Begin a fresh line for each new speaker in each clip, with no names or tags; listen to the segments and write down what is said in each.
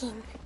Genshin.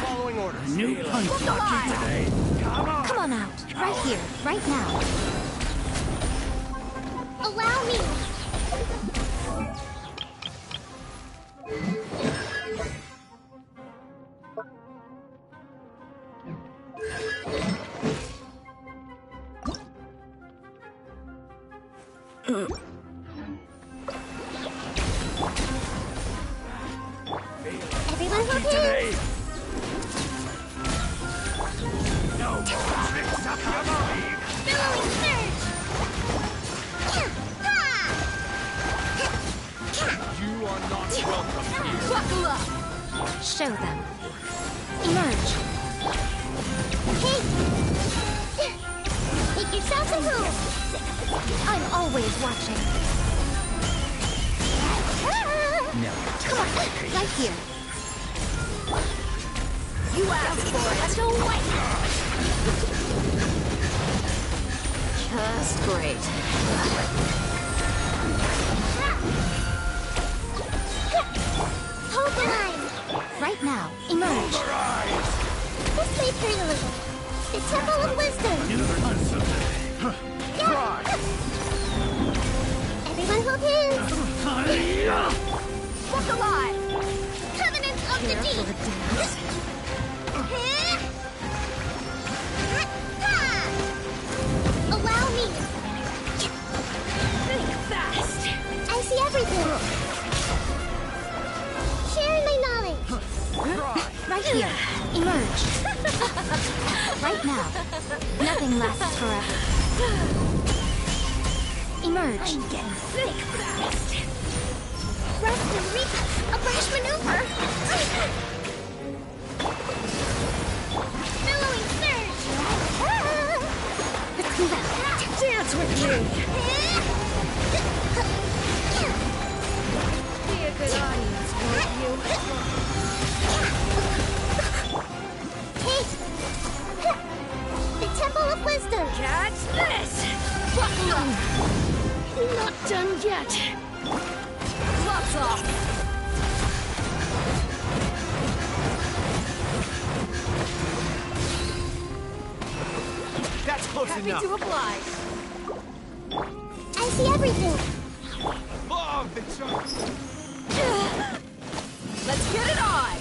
Following orders.
New punch today.
Come on out. Right here. Right now. Allow me. Everyone hold hands.
No more mix up your sleeve.
Billowing surge.
You are not welcome here.
Buckle up. Show them. Emerge. Hey. Make yourself at home. I'm always watching.
No,
Come on, right here. You asked for it. Let's go white. Just great. Hold the line. Right now, emerge. This may hurt a little. The Temple of Wisdom.
New punch today.
Try.
Everyone hold hands. Walk alive. Covenant of the Deep. Allow me. Think fast. I see everything. Share my knowledge. Right here. Emerge. Right now. Nothing lasts forever. Emerge. I'm getting thick fast. Rest and reach. A brash maneuver. Billowing surge. Let's move out. Dance with me. Be a good audience, won't you? Hey! The Temple of Wisdom. Catch this. Buckle up. Not done yet. Gloves off.
That's close
Happy
enough.
to oblige. I see everything.
Love the charge.
Let's get it on.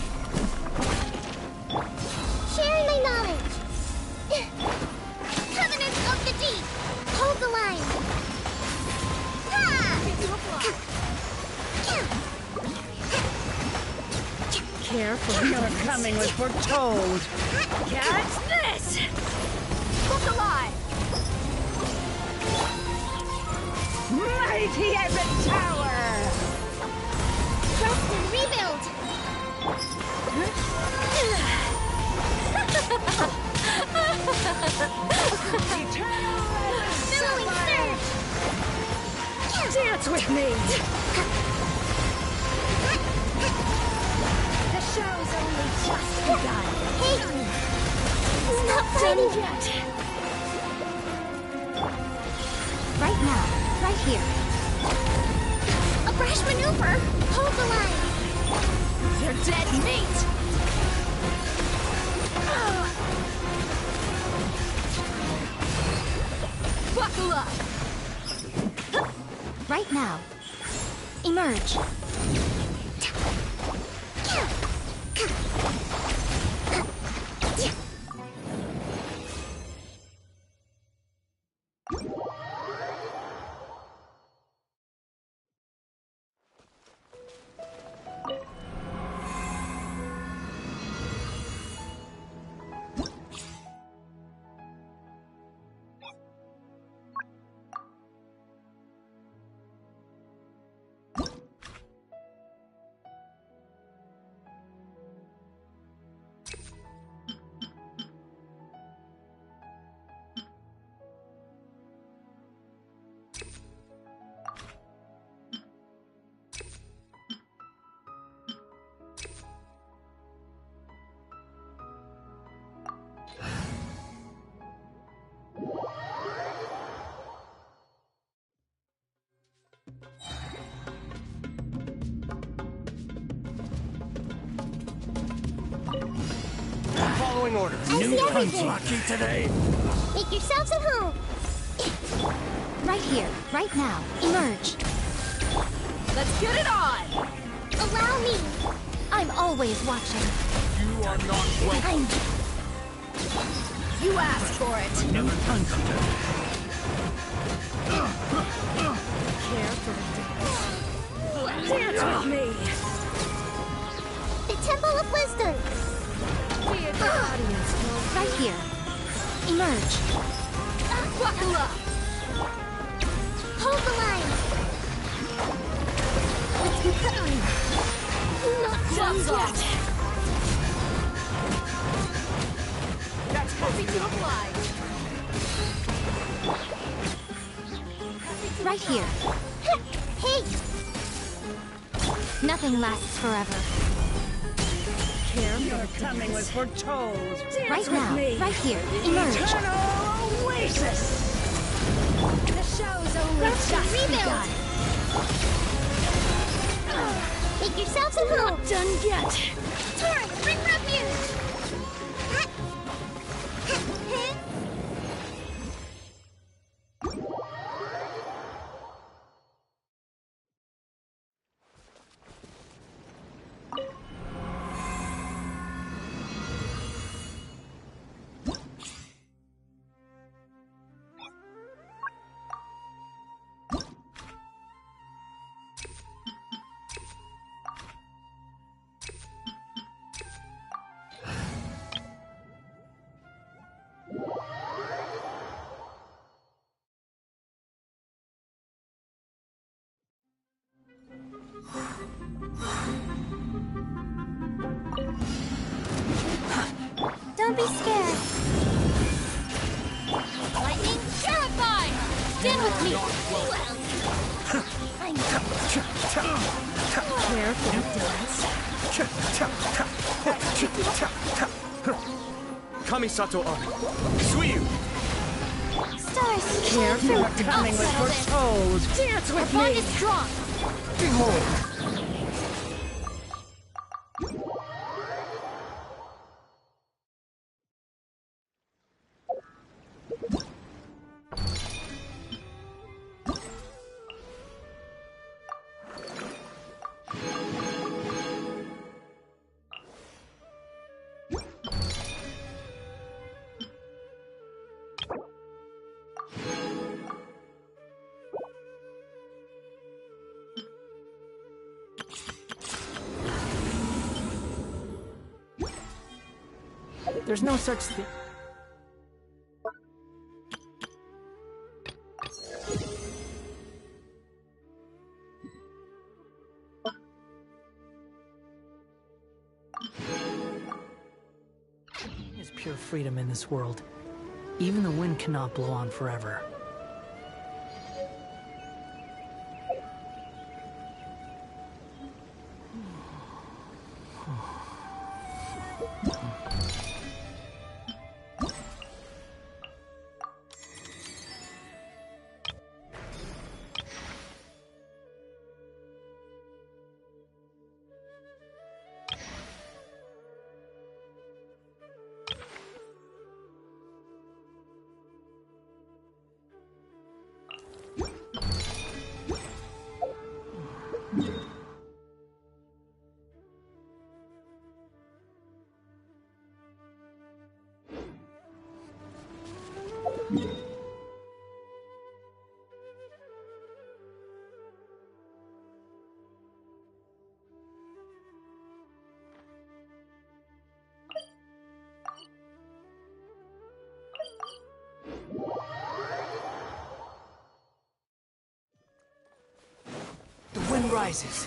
Sharing my knowledge. Covenant of the Deep. Hold the line.
Careful, your coming was foretold.
Catch this! Look alive!
Mighty as a tower!
Rest and rebuild! Billowing surge!
Dance with me!
The show's only just begun. Hey! Stop fighting yet! Right now, right here. A brash maneuver! Hold the line! You're dead meat! Buckle up! Right now. Emerge.
Following orders.
I see everything.
Lucky today.
Make yourselves at home. Right here, right now. Emerge.
Let's get it on!
Allow me. I'm always watching.
You are not welcome.
You asked for it!
Never punch
Care for the dance. Dance with me!
The Temple of Wisdom.
Be a good audience, folks.
Right here. Emerge.
Buckle up!
Hold the line. Not done
Gloves
yet.
off!
That's
Happy
close
to
enough.
apply!
Right here. Hey! Nothing lasts forever.
Care for the coming was foretold. Dance
Right
with
now,
me!
right here. Emerge.
Eternal Oasis! The show's only
Let's
just
rebuild.
begun.
Make yourselves at home.
Not done yet.
Turn, bring refuge. Don't be scared. Lightning terrified. Stand with me. I'm
Careful, dance.
Kamisato Army. Suiyu.
stars.
Care for the coming was
Settle this.
foretold. Dance
Our
with
bond
me!
is strong.
Behold.
There's no such thing.
There's pure freedom in this world. Even the wind cannot blow on forever. The wind rises.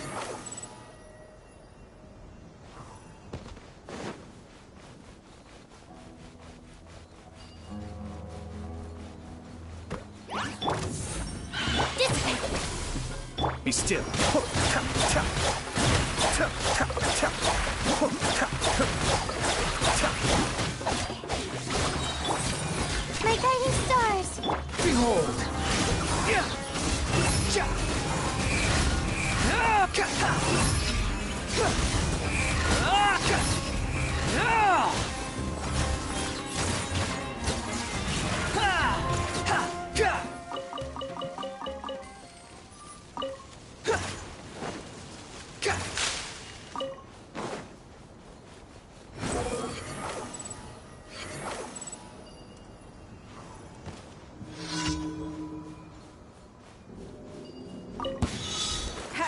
Be still.
My guiding stars.
Behold.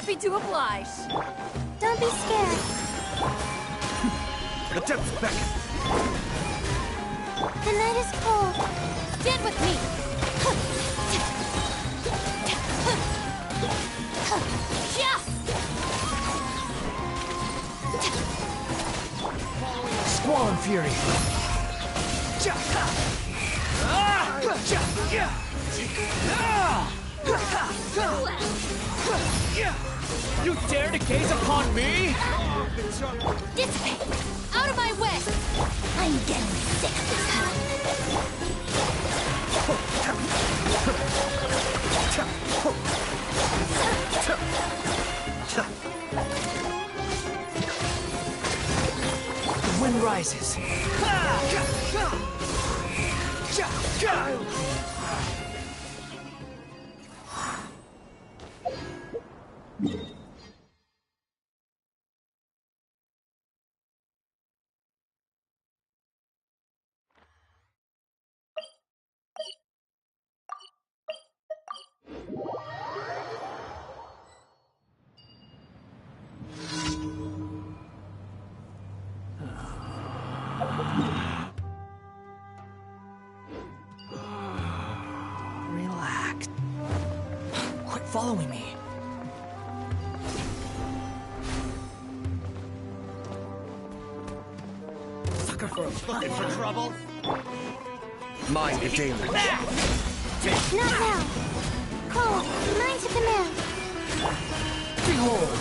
Happy to oblige.
Don't be scared.
The depths beckon.
The night is cold.
Stand with me. Yeah.
Squall Fury. You dare to gaze upon me?
Dissipate. Out of my way.
I'm getting sick of this.
The wind rises. Relax. Quit following me.
Sucker for a
Looking for trouble?
mind the danger.
Not now. Cold, mine to command.
Behold!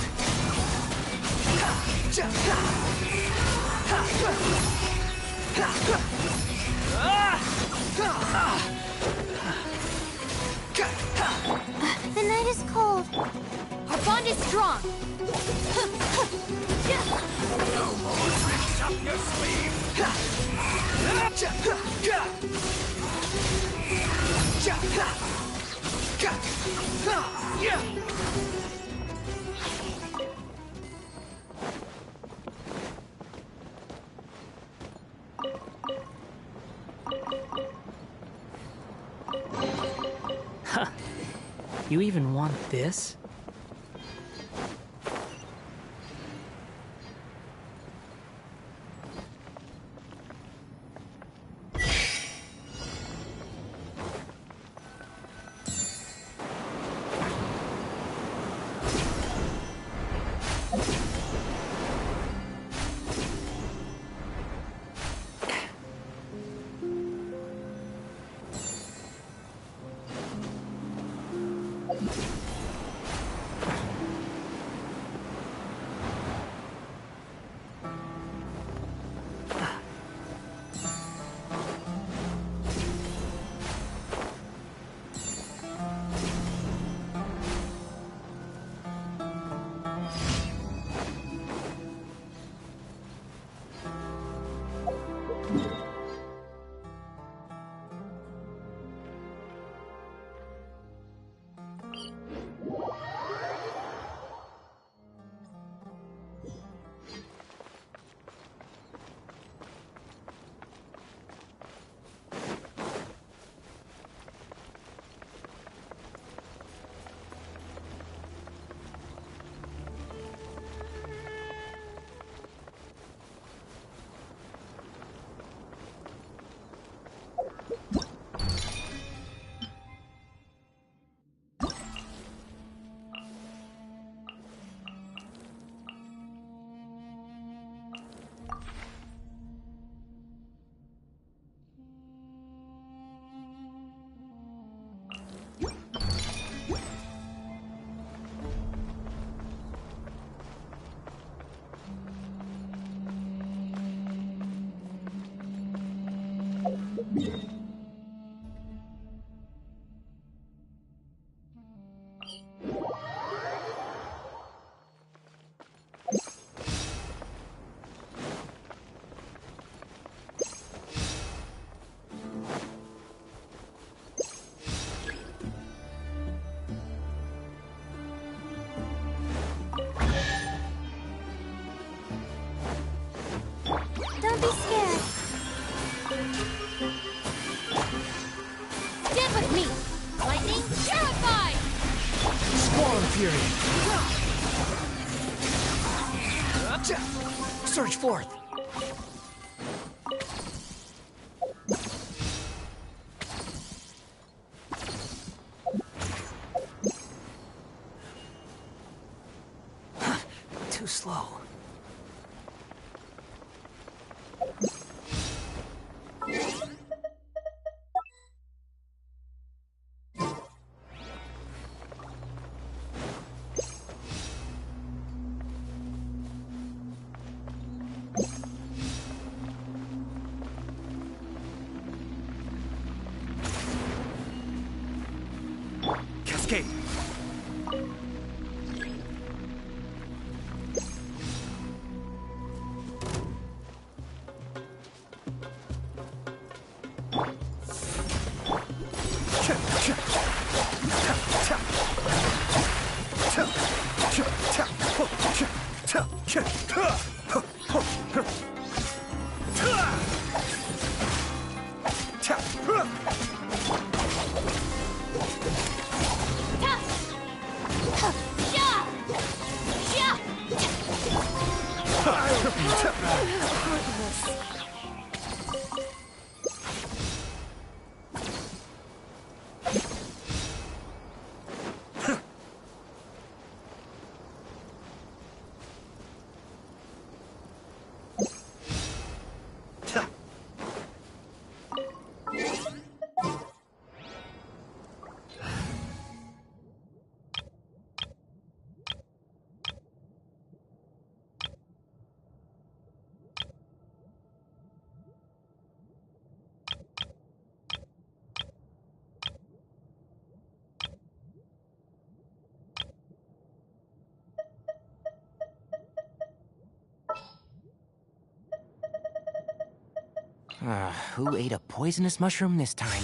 The night is cold.
Our bond is strong.
No more tricks up your sleeve!
You even want this?
Don't be scared.
Stand with me. Lightning purified.
Squall Fury! Surge forth. Too slow.
Cascade.
Who ate a poisonous mushroom this time?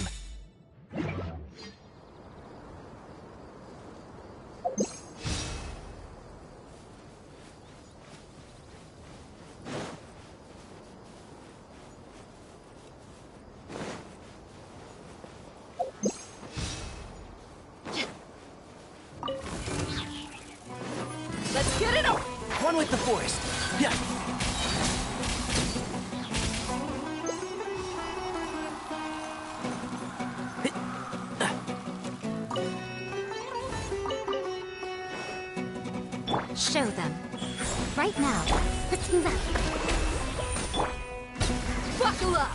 Let's get it up!
One with the forest. Yeah.
Show them. Right now. Let's move out.
Buckle up!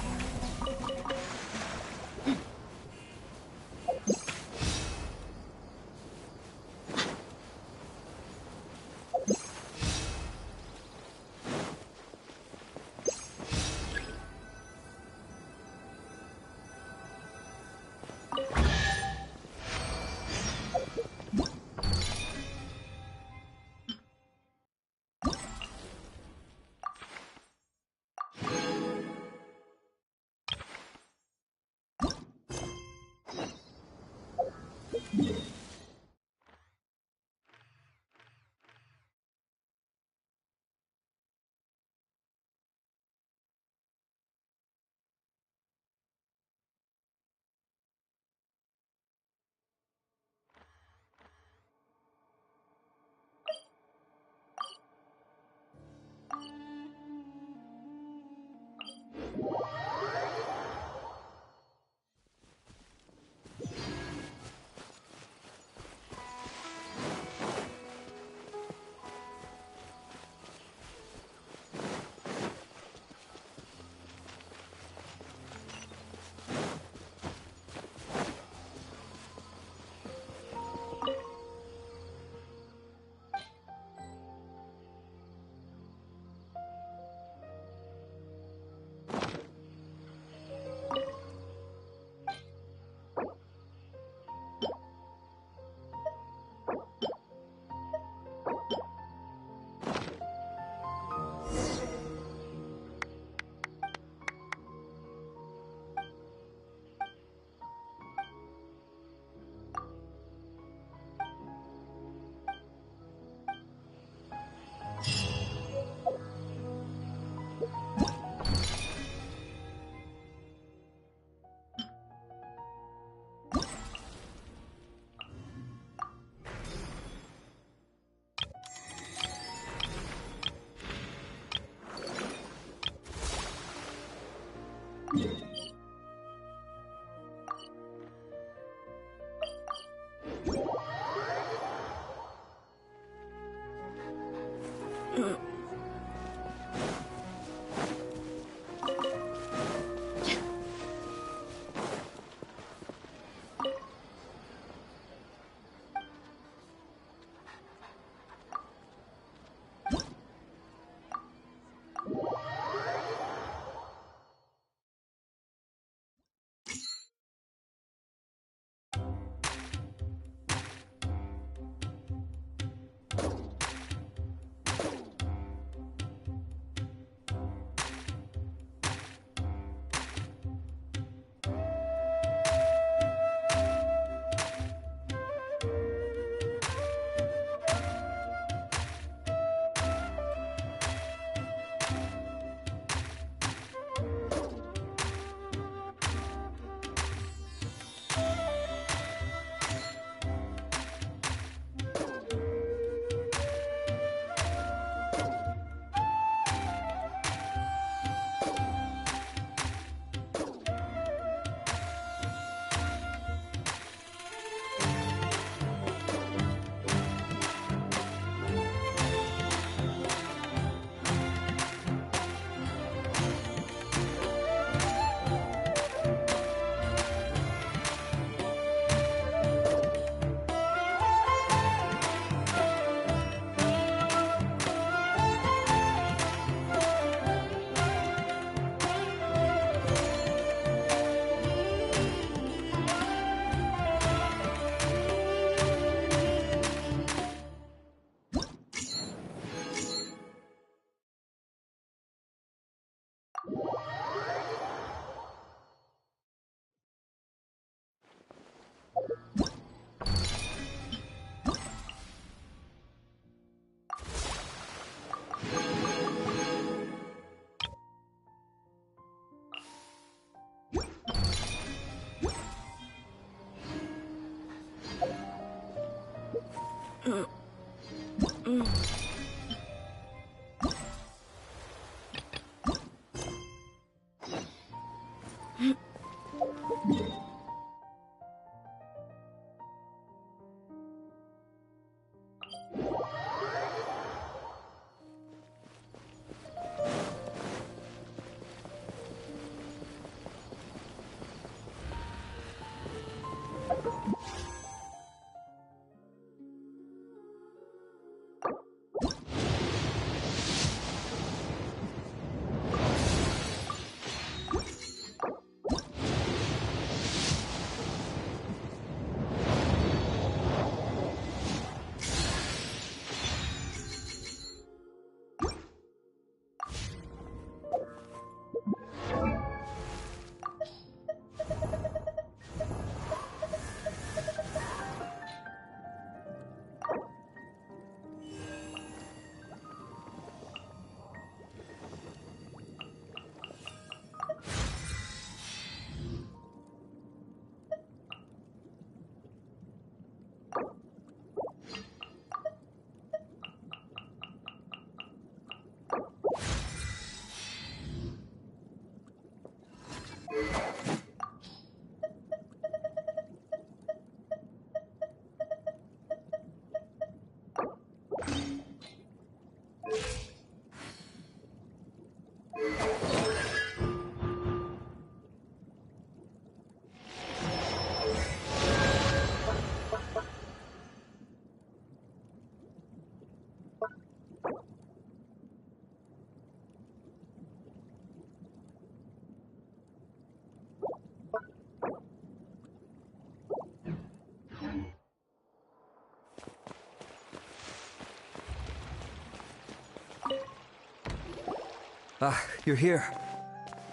Ah, you're here.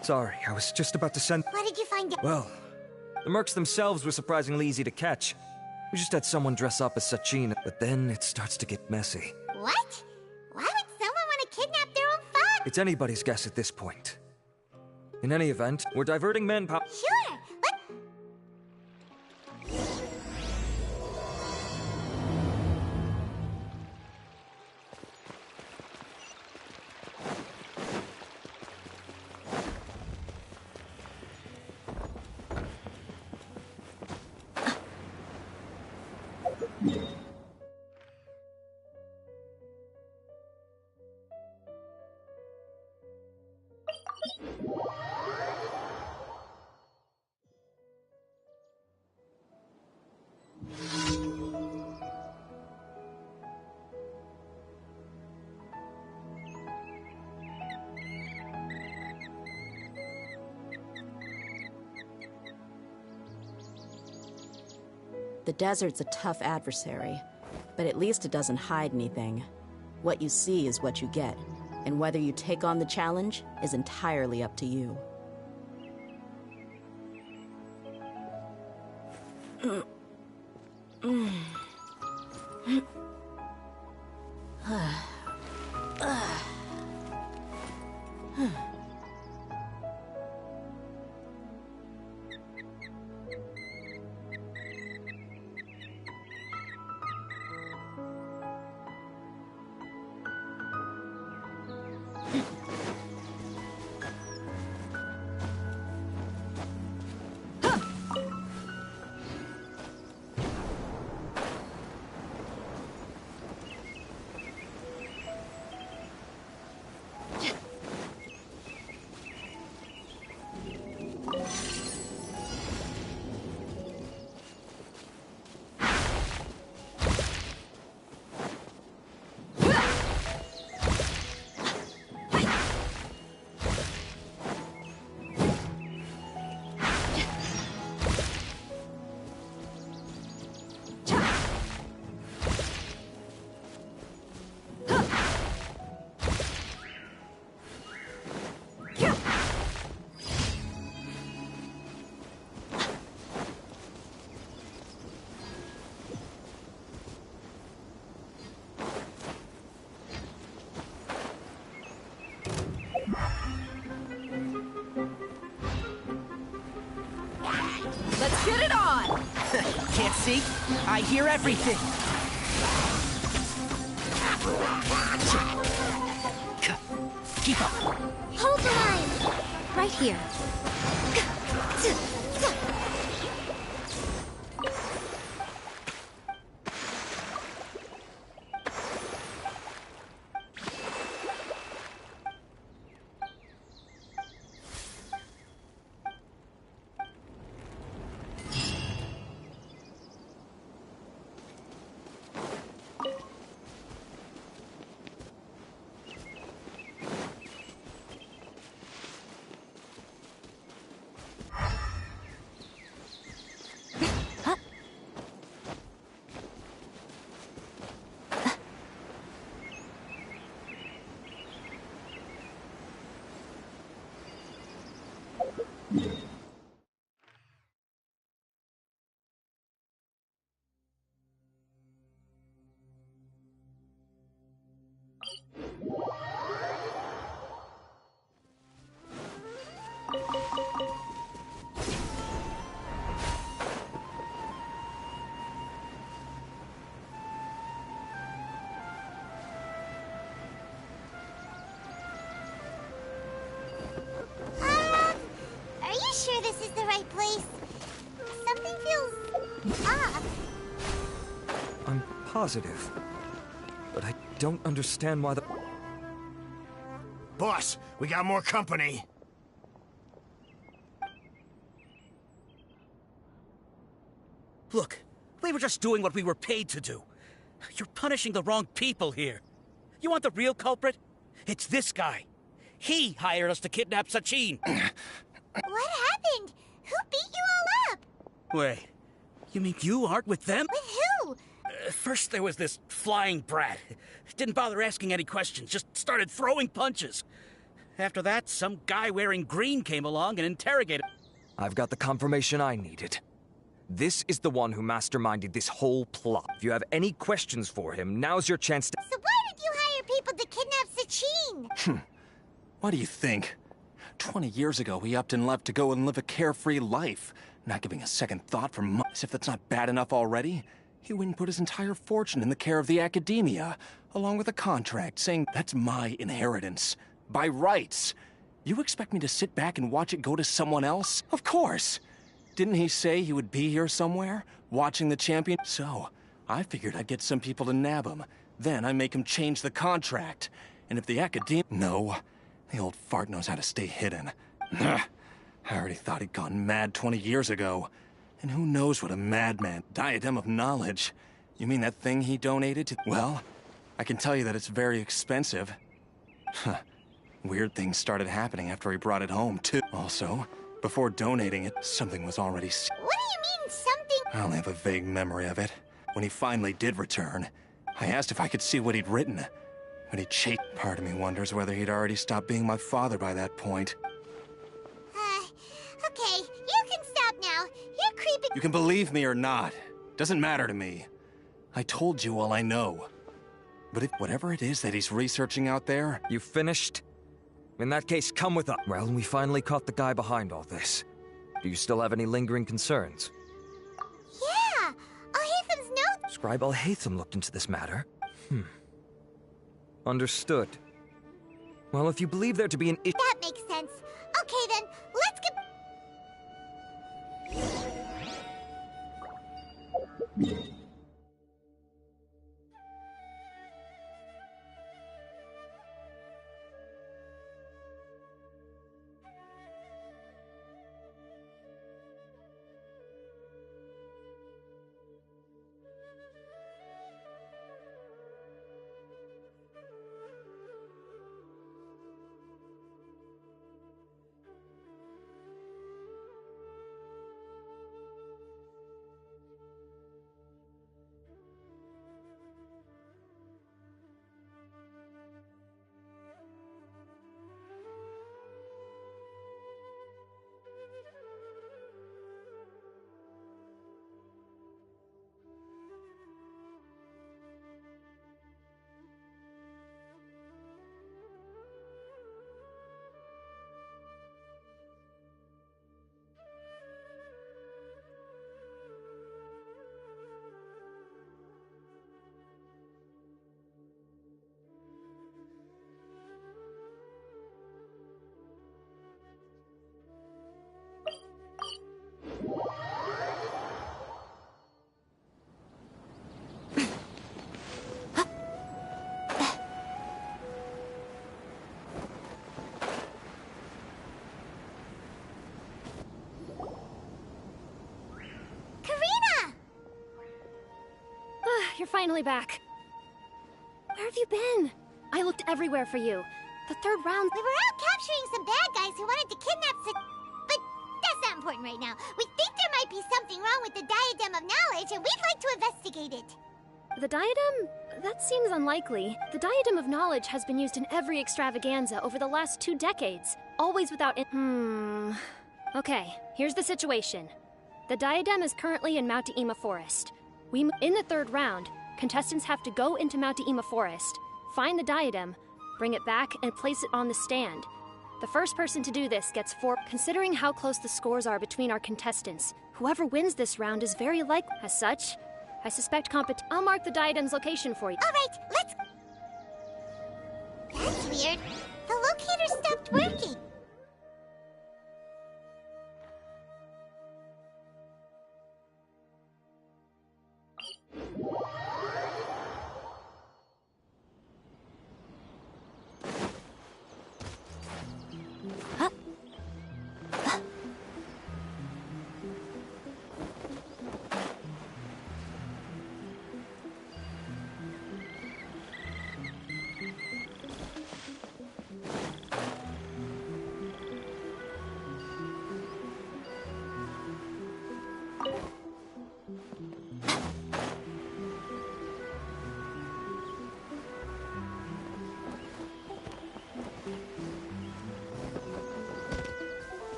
Sorry, I was just about to send...
What did you find out?
Well, the mercs themselves were surprisingly easy to catch. We just had someone dress up as Sachin, but then it starts to get messy.
What? Why would someone want to kidnap their own father?
It's anybody's guess at this point. In any event, we're diverting manpower...
Sure, but...
The desert's a tough adversary, but at least it doesn't hide anything. What you see is what you get, and whether you take on the challenge is entirely up to you.
Let's get it on!
Can't see? I hear everything. Keep up.
Hold the line! Right here. Are you sure this is the right place? Something feels off.
I'm positive. But I don't understand why the...
Boss, we got more company.
Look, we were just doing what we were paid to do. You're punishing the wrong people here. You want the real culprit? It's this guy. He hired us to kidnap Sachin.
What happened? Who beat you all up?
Wait, you mean you aren't with them?
With who?
First there was this flying brat. Didn't bother asking any questions, just started throwing punches. After that, some guy wearing green came along and interrogated.
I've got the confirmation I needed. This is the one who masterminded this whole plot. If you have any questions for him, now's your chance to...
So why did you hire people to kidnap Sachin?
What do you think? 20 years ago, he upped and left to go and live a carefree life, not giving a second thought for months. If that's not bad enough already, he went and put his entire fortune in the care of the academia, along with a contract saying that's my inheritance, by rights. You expect me to sit back and watch it go to someone else? Of course! Didn't he say he would be here somewhere, watching the champion? So, I figured I'd get some people to nab him. Then I make him change the contract. And if the academia... No. The old fart knows how to stay hidden. I already thought he'd gone mad 20 years ago. And who knows what a madman... Diadem of knowledge. You mean that thing he donated to... Well, I can tell you that it's very expensive. Weird things started happening after he brought it home, too. Also, before donating it, something was already...
What do you mean, something?
I only have a vague memory of it. When he finally did return, I asked if I could see what he'd written. But he chased. Part of me wonders whether he'd already stopped being my father by that point.
Okay, you can stop now. You're creeping.
You can believe me or not. Doesn't matter to me. I told you all I know. But if whatever it is that he's researching out there...
You finished? In that case, come with us. Well, we finally caught the guy behind all this. Do you still have any lingering concerns?
Yeah! Al-Haytham's note.
Scribe Al-Haytham looked into this matter. Understood. Well, if you believe there to be an issue...
That makes sense. Okay then, let's get...
You're finally back. Where have you been? I looked everywhere for you. The third round...
We were out capturing some bad guys who wanted to kidnap but that's not important right now. We think there might be something wrong with the Diadem of Knowledge, and we'd like to investigate it.
The diadem? That seems unlikely. The Diadem of Knowledge has been used in every extravaganza over the last 2 decades. Always without... Okay, here's the situation. The diadem is currently in Mount Deima Forest. In the third round, contestants have to go into Mount Deima Forest, find the diadem, bring it back, and place it on the stand. The first person to do this gets 4. Considering how close the scores are between our contestants, whoever wins this round is very likely. As such, I suspect I'll mark the diadem's location for you.
All right, let's... That's weird. The locator stopped working.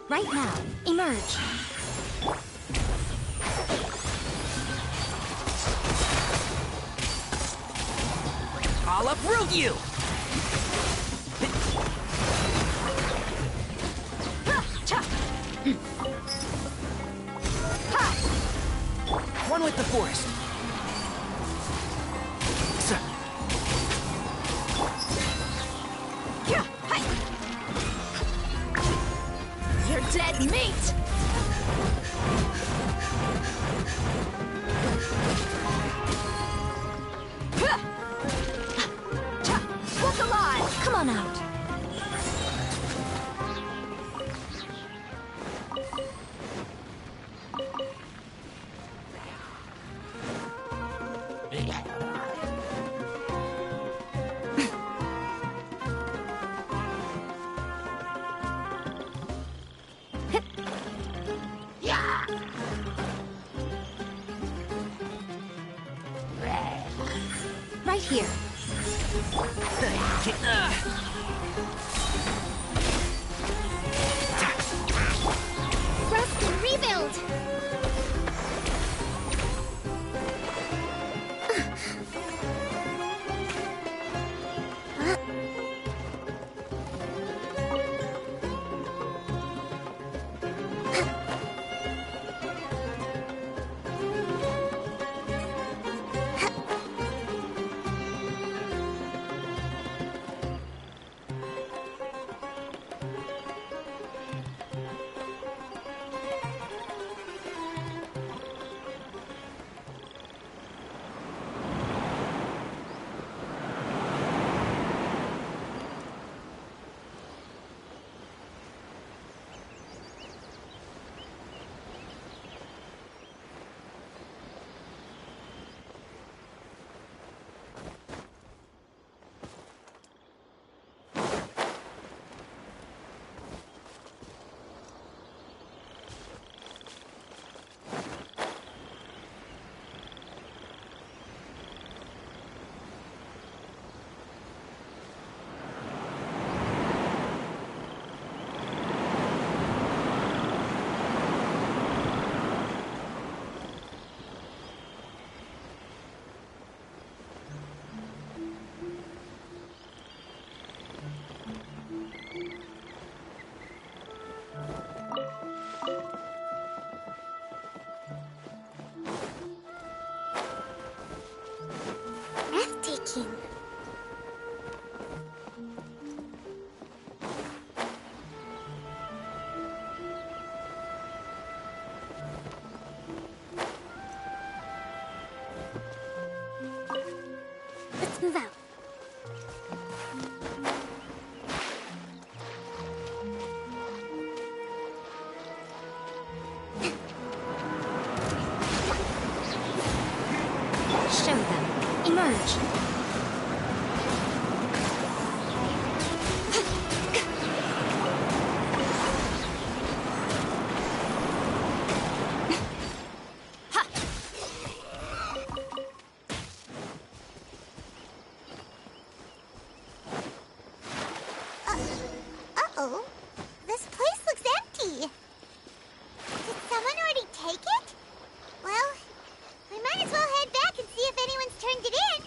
Right now, emerge.
I'll uproot you! One with the forest.
You're dead meat! Look alive! Come on out! right here.
Rest and rebuild! Breathtaking. Let's move out. Show them. Emerge. Uh-oh. This place looks empty. Did someone already take it? Well, we might as well head back and see if anyone's turned it in.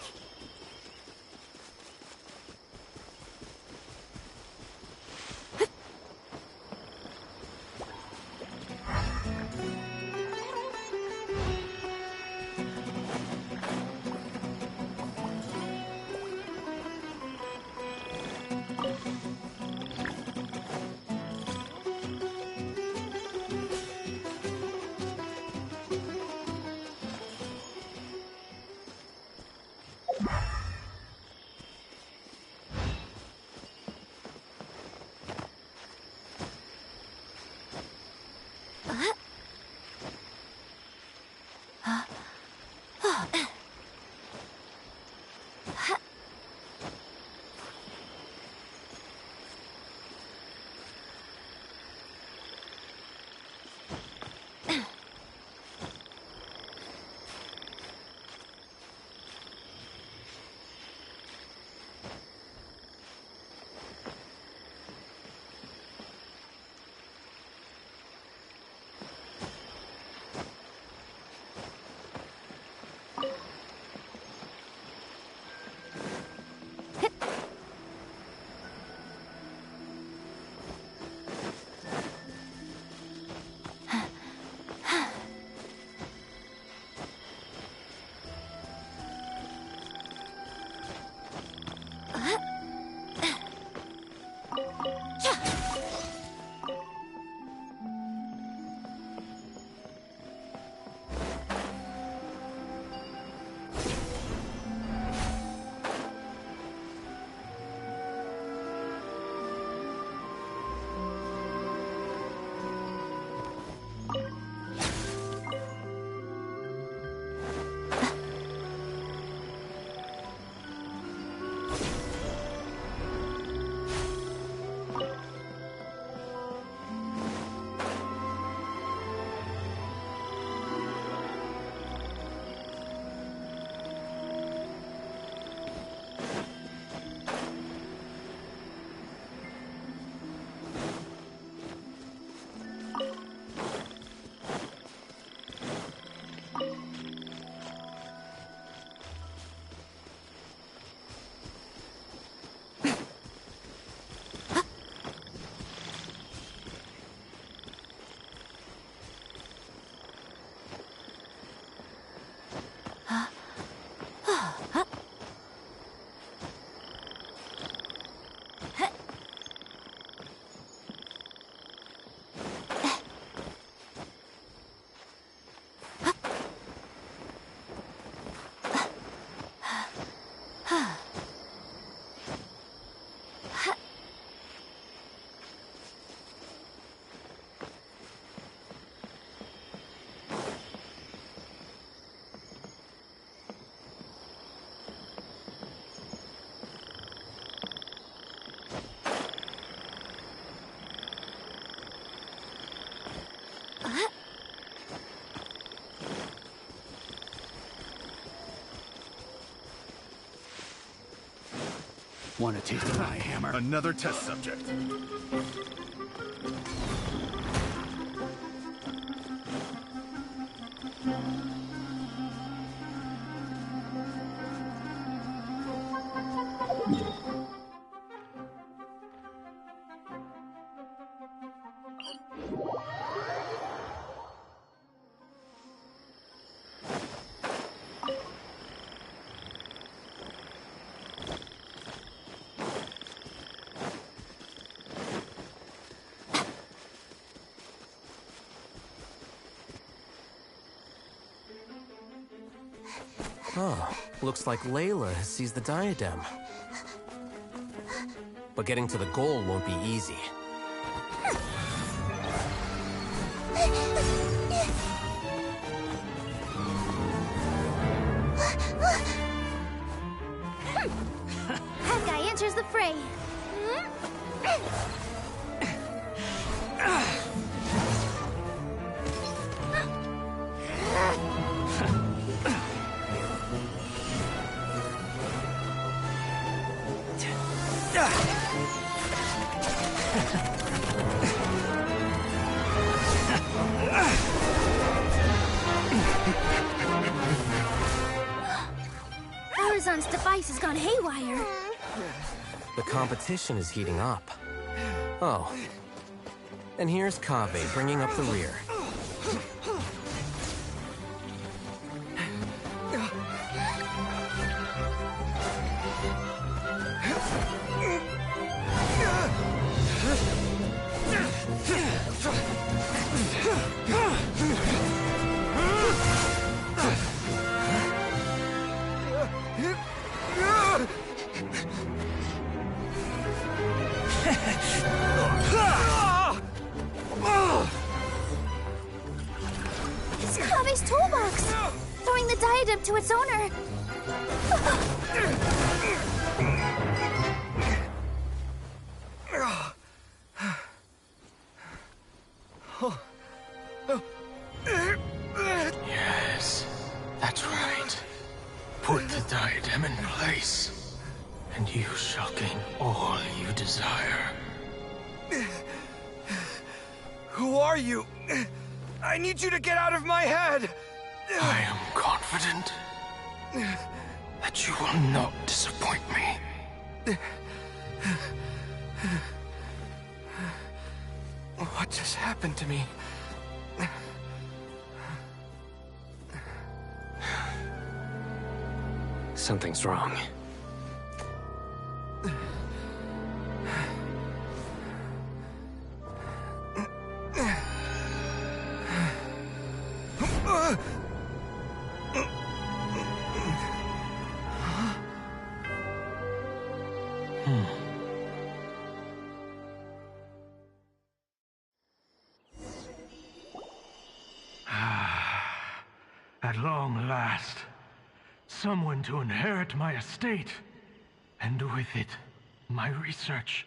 Want a taste of my hammer?
Another test subject.
Oh, looks like Layla has seized the diadem. But getting to the goal won't be easy.
That guy enters the fray.
Horizon's device has gone haywire.
The competition is heating up. Oh. And here's Kaveh bringing up the rear.
It's Kaveh's toolbox! Throwing the diadem to its owner!
Yes, that's right. Put the diadem in place, and you shall gain all you desire.
Who are you? I need you to get out of my head!
I am confident that you will not disappoint me.
What just happened to me?
Something's wrong.
At long last, someone to inherit my estate, and with it, my research.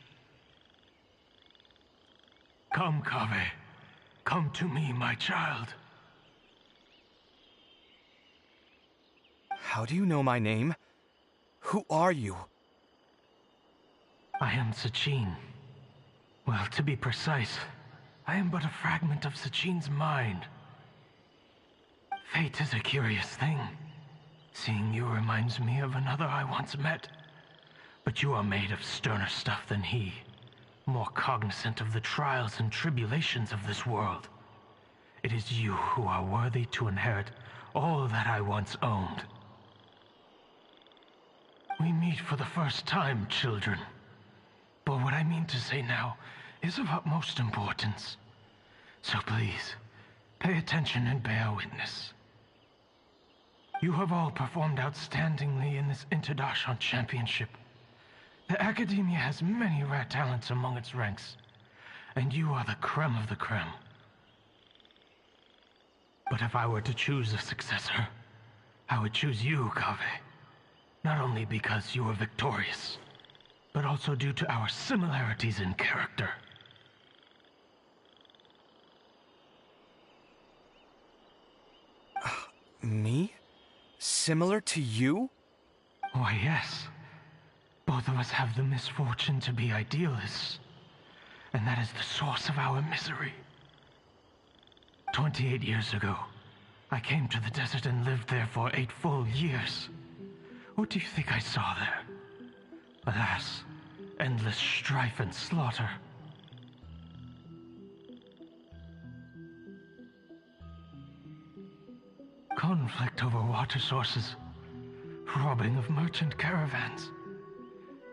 Come, Kaveh. Come to me, my child.
How do you know my name? Who are you?
I am Sachin. Well, to be precise, I am but a fragment of Sachin's mind. Fate is a curious thing. Seeing you reminds me of another I once met. But you are made of sterner stuff than he. More cognizant of the trials and tribulations of this world. It is you who are worthy to inherit all that I once owned. We meet for the first time, children. But what I mean to say now is of utmost importance. So please, pay attention and bear witness. You have all performed outstandingly in this Interdashon Championship. The Academia has many rare talents among its ranks, and you are the creme of the creme. But if I were to choose a successor, I would choose you, Kaveh. Not only because you were victorious, but also due to our similarities in character.
Me? Similar to you?
Why, yes. Both of us have the misfortune to be idealists, and that is the source of our misery. 28 years ago, I came to the desert and lived there for 8 full years. What do you think I saw there? Alas, endless strife and slaughter. Conflict over water sources, robbing of merchant caravans,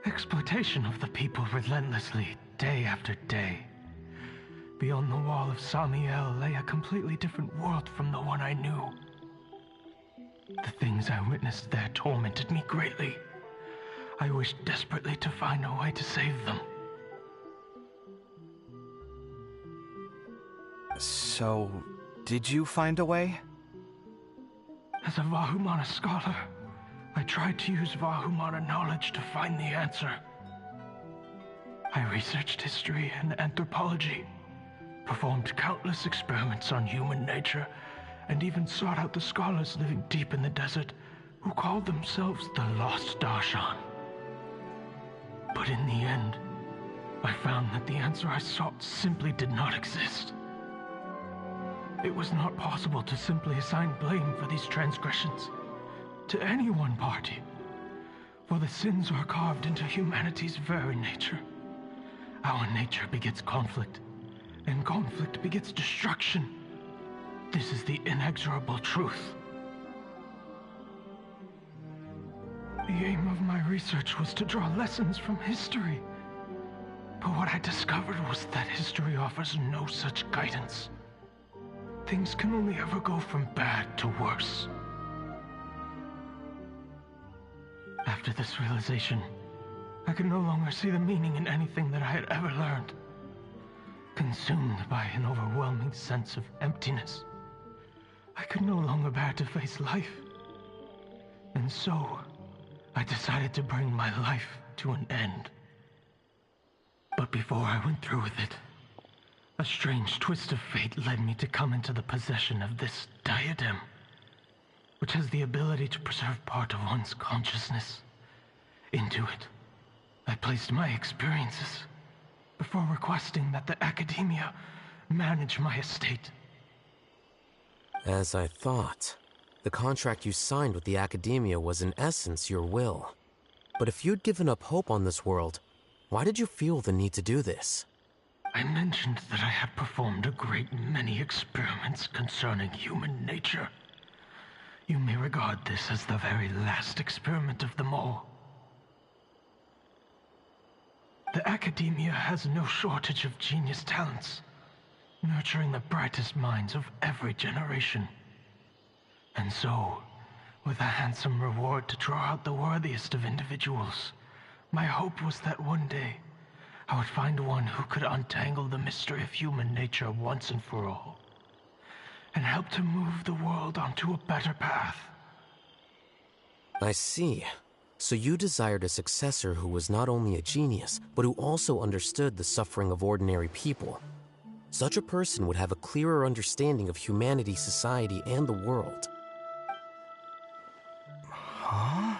exploitation of the people relentlessly, day after day. Beyond the wall of Samiel lay a completely different world from the one I knew. The things I witnessed there tormented me greatly. I wished desperately to find a way to save them.
So, did you find a way?
As a Vahumana scholar, I tried to use Vahumana knowledge to find the answer. I researched history and anthropology, performed countless experiments on human nature, and even sought out the scholars living deep in the desert who called themselves the Lost Darshan. But in the end, I found that the answer I sought simply did not exist. It was not possible to simply assign blame for these transgressions to any one party, for the sins are carved into humanity's very nature. Our nature begets conflict, and conflict begets destruction. This is the inexorable truth. The aim of my research was to draw lessons from history, but what I discovered was that history offers no such guidance. Things can only ever go from bad to worse. After this realization, I could no longer see the meaning in anything that I had ever learned. Consumed by an overwhelming sense of emptiness, I could no longer bear to face life. And so, I decided to bring my life to an end. But before I went through with it, a strange twist of fate led me to come into the possession of this diadem, which has the ability to preserve part of one's consciousness. Into it, I placed my experiences before requesting that the academia manage my estate.
As I thought, the contract you signed with the academia was in essence your will. But if you'd given up hope on this world, why did you feel the need to do this?
I mentioned that I had performed a great many experiments concerning human nature. You may regard this as the very last experiment of them all. The academia has no shortage of genius talents, nurturing the brightest minds of every generation. And so, with a handsome reward to draw out the worthiest of individuals, my hope was that one day, I would find one who could untangle the mystery of human nature once and for all, and help to move the world onto a better path.
I see. So you desired a successor who was not only a genius, but who also understood the suffering of ordinary people. Such a person would have a clearer understanding of humanity, society, and the world.
Huh?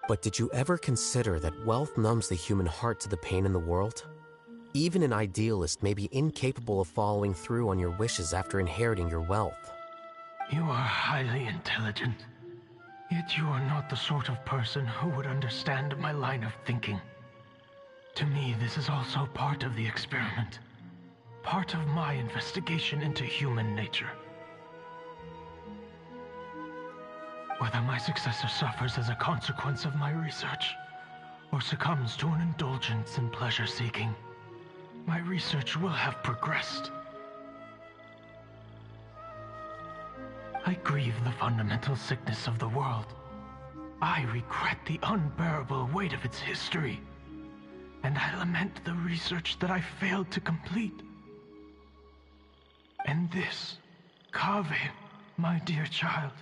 But did you ever consider that wealth numbs the human heart to the pain in the world? Even an idealist may be incapable of following through on your wishes after inheriting your wealth.
You are highly intelligent, yet you are not the sort of person who would understand my line of thinking. To me, this is also part of the experiment, part of my investigation into human nature. Whether my successor suffers as a consequence of my research, or succumbs to an indulgence in pleasure-seeking, my research will have progressed. I grieve the fundamental sickness of the world. I regret the unbearable weight of its history, and I lament the research that I failed to complete. And this, Kaveh, my dear child,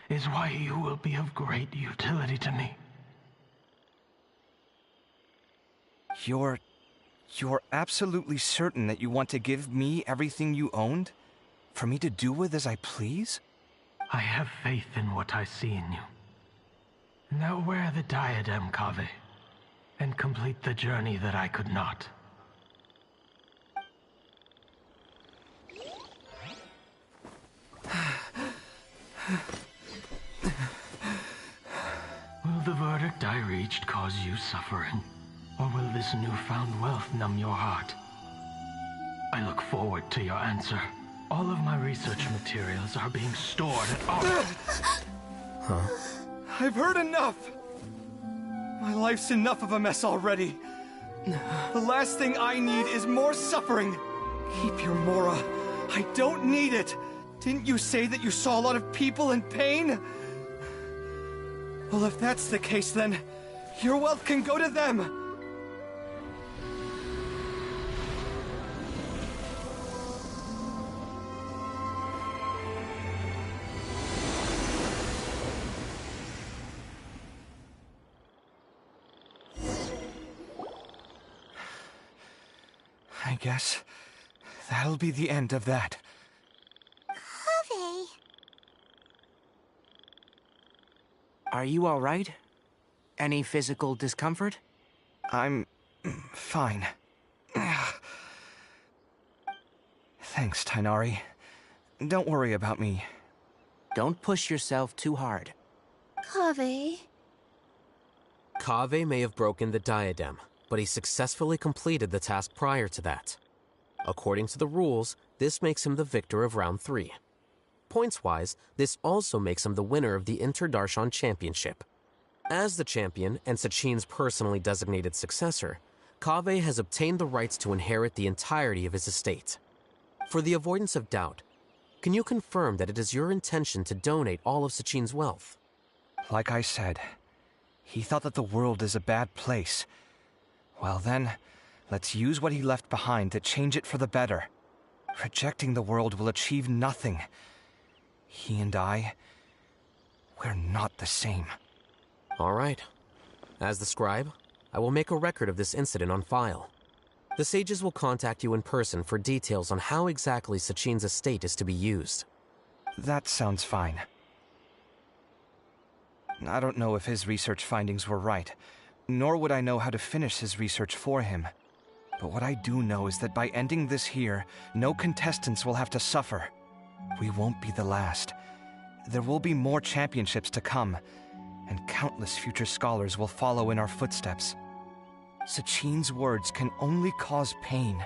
is why you will be of great utility to me.
You're absolutely certain that you want to give me everything you owned? For me to do with as I please?
I have faith in what I see in you. Now wear the diadem, Kaveh, and complete the journey that I could not. Will the verdict I reached cause you suffering? Or will this newfound wealth numb your heart? I look forward to your answer. All of my research materials are being stored at our...
Huh?
I've heard enough! My life's enough of a mess already. The last thing I need is more suffering. Keep your Mora. I don't need it. Didn't you say that you saw a lot of people in pain? Well, if that's the case, then your wealth can go to them. I guess that'll be the end of that.
Kaveh.
Are you all right? Any physical discomfort?
I'm fine. Thanks, Tainari. Don't worry about me.
Don't push yourself too hard.
Kaveh.
Kaveh may have broken the diadem, but he successfully completed the task prior to that. According to the rules, this makes him the victor of round 3. Points-wise, this also makes him the winner of the Inter-Darshan Championship. As the champion and Sachin's personally designated successor, Kaveh has obtained the rights to inherit the entirety of his estate. For the avoidance of doubt, can you confirm that it is your intention to donate all of Sachin's wealth?
Like I said, he thought that the world is a bad place. Well then, let's use what he left behind to change it for the better. Rejecting the world will achieve nothing. He and I, we're not the same.
All right. As the scribe, I will make a record of this incident on file. The sages will contact you in person for details on how exactly Sachin's estate is to be used.
That sounds fine. I don't know if his research findings were right, nor would I know how to finish his research for him. But what I do know is that by ending this here, no contestants will have to suffer. We won't be the last. There will be more championships to come, and countless future scholars will follow in our footsteps. Sachin's words can only cause pain,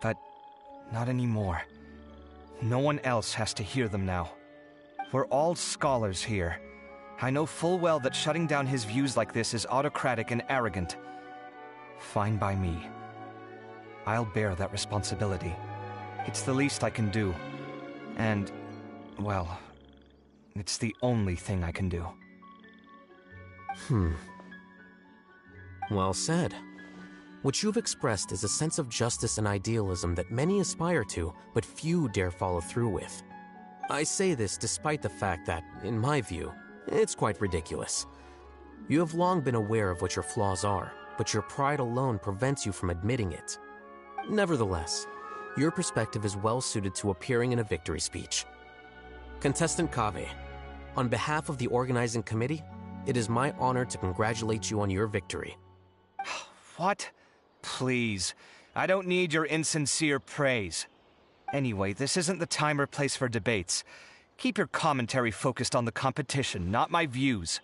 but not anymore. No one else has to hear them now. We're all scholars here. I know full well that shutting down his views like this is autocratic and arrogant. Fine by me. I'll bear that responsibility. It's the least I can do. And, well, it's the only thing I can do.
Well said. What you've expressed is a sense of justice and idealism that many aspire to, but few dare follow through with. I say this despite the fact that, in my view, it's quite ridiculous. You have long been aware of what your flaws are, but your pride alone prevents you from admitting it. Nevertheless, your perspective is well suited to appearing in a victory speech. Contestant Kaveh, on behalf of the organizing committee, it is my honor to congratulate you on your victory.
What? Please. I don't need your insincere praise. Anyway, this isn't the time or place for debates. Keep your commentary focused on the competition, not my views.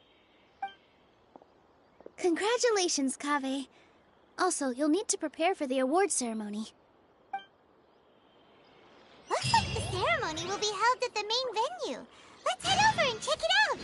Congratulations, Kaveh. Also, you'll need to prepare for the award ceremony. Looks like the ceremony will be held at the main venue. Let's head over and check it out!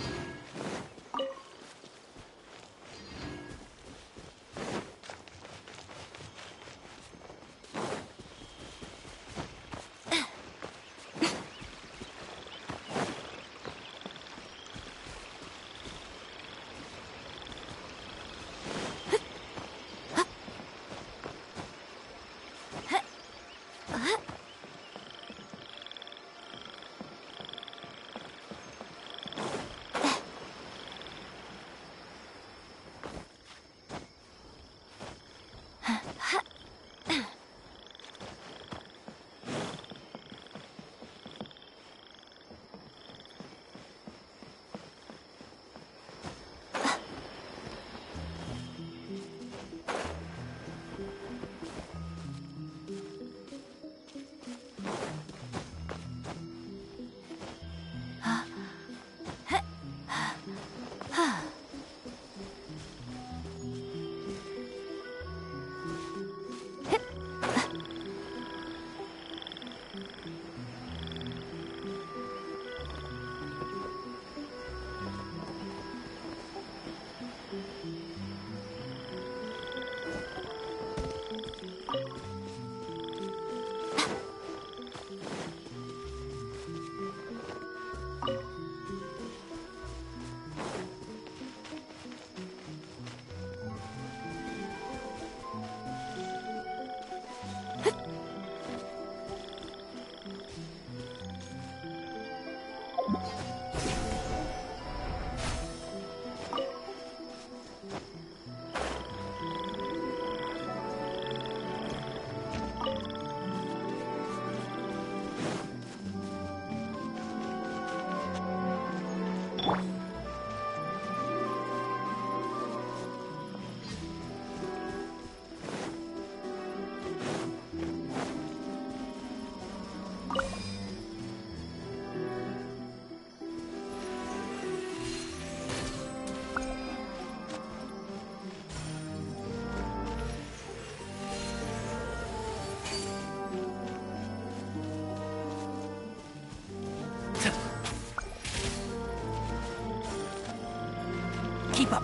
Keep up.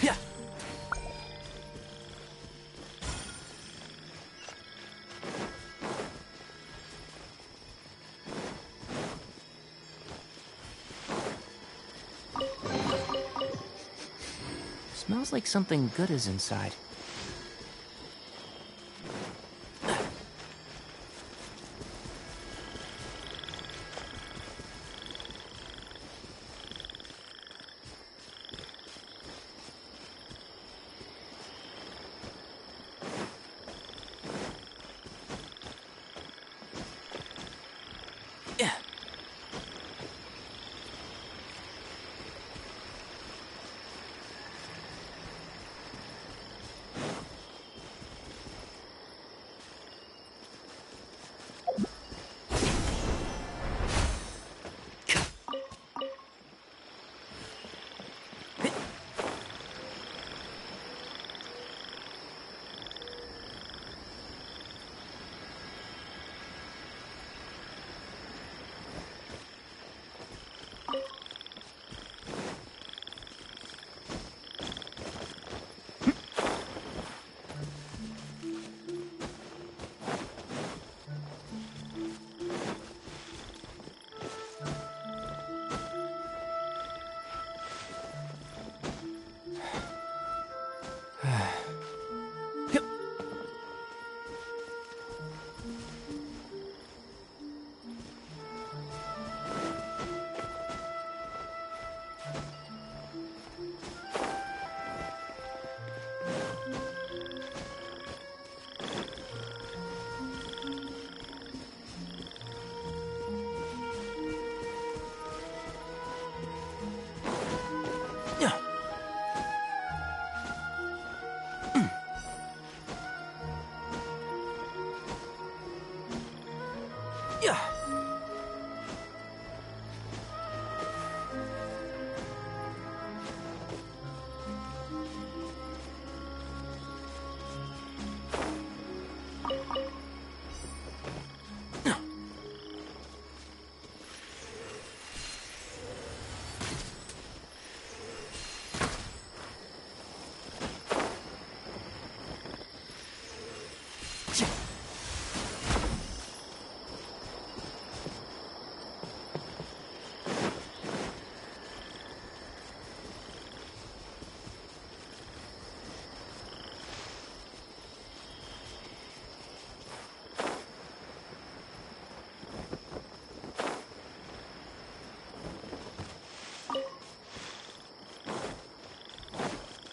Yeah.
Smells like something good is inside.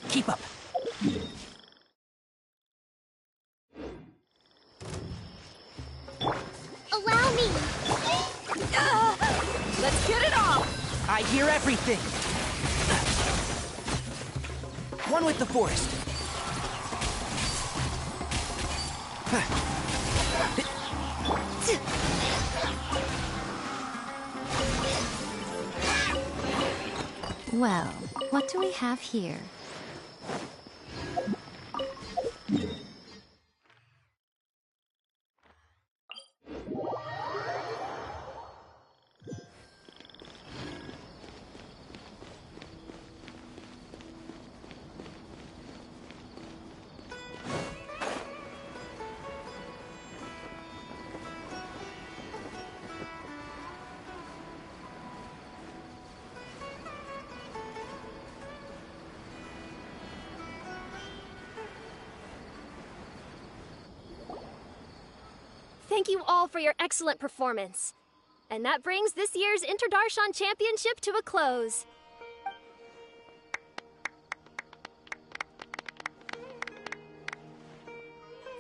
Keep up.
Allow me.
Let's get it on!
I hear everything. One with the forest.
Well, what do we have here?
thank you all for your excellent performance. And that brings this year's Interdarshan Championship to a close.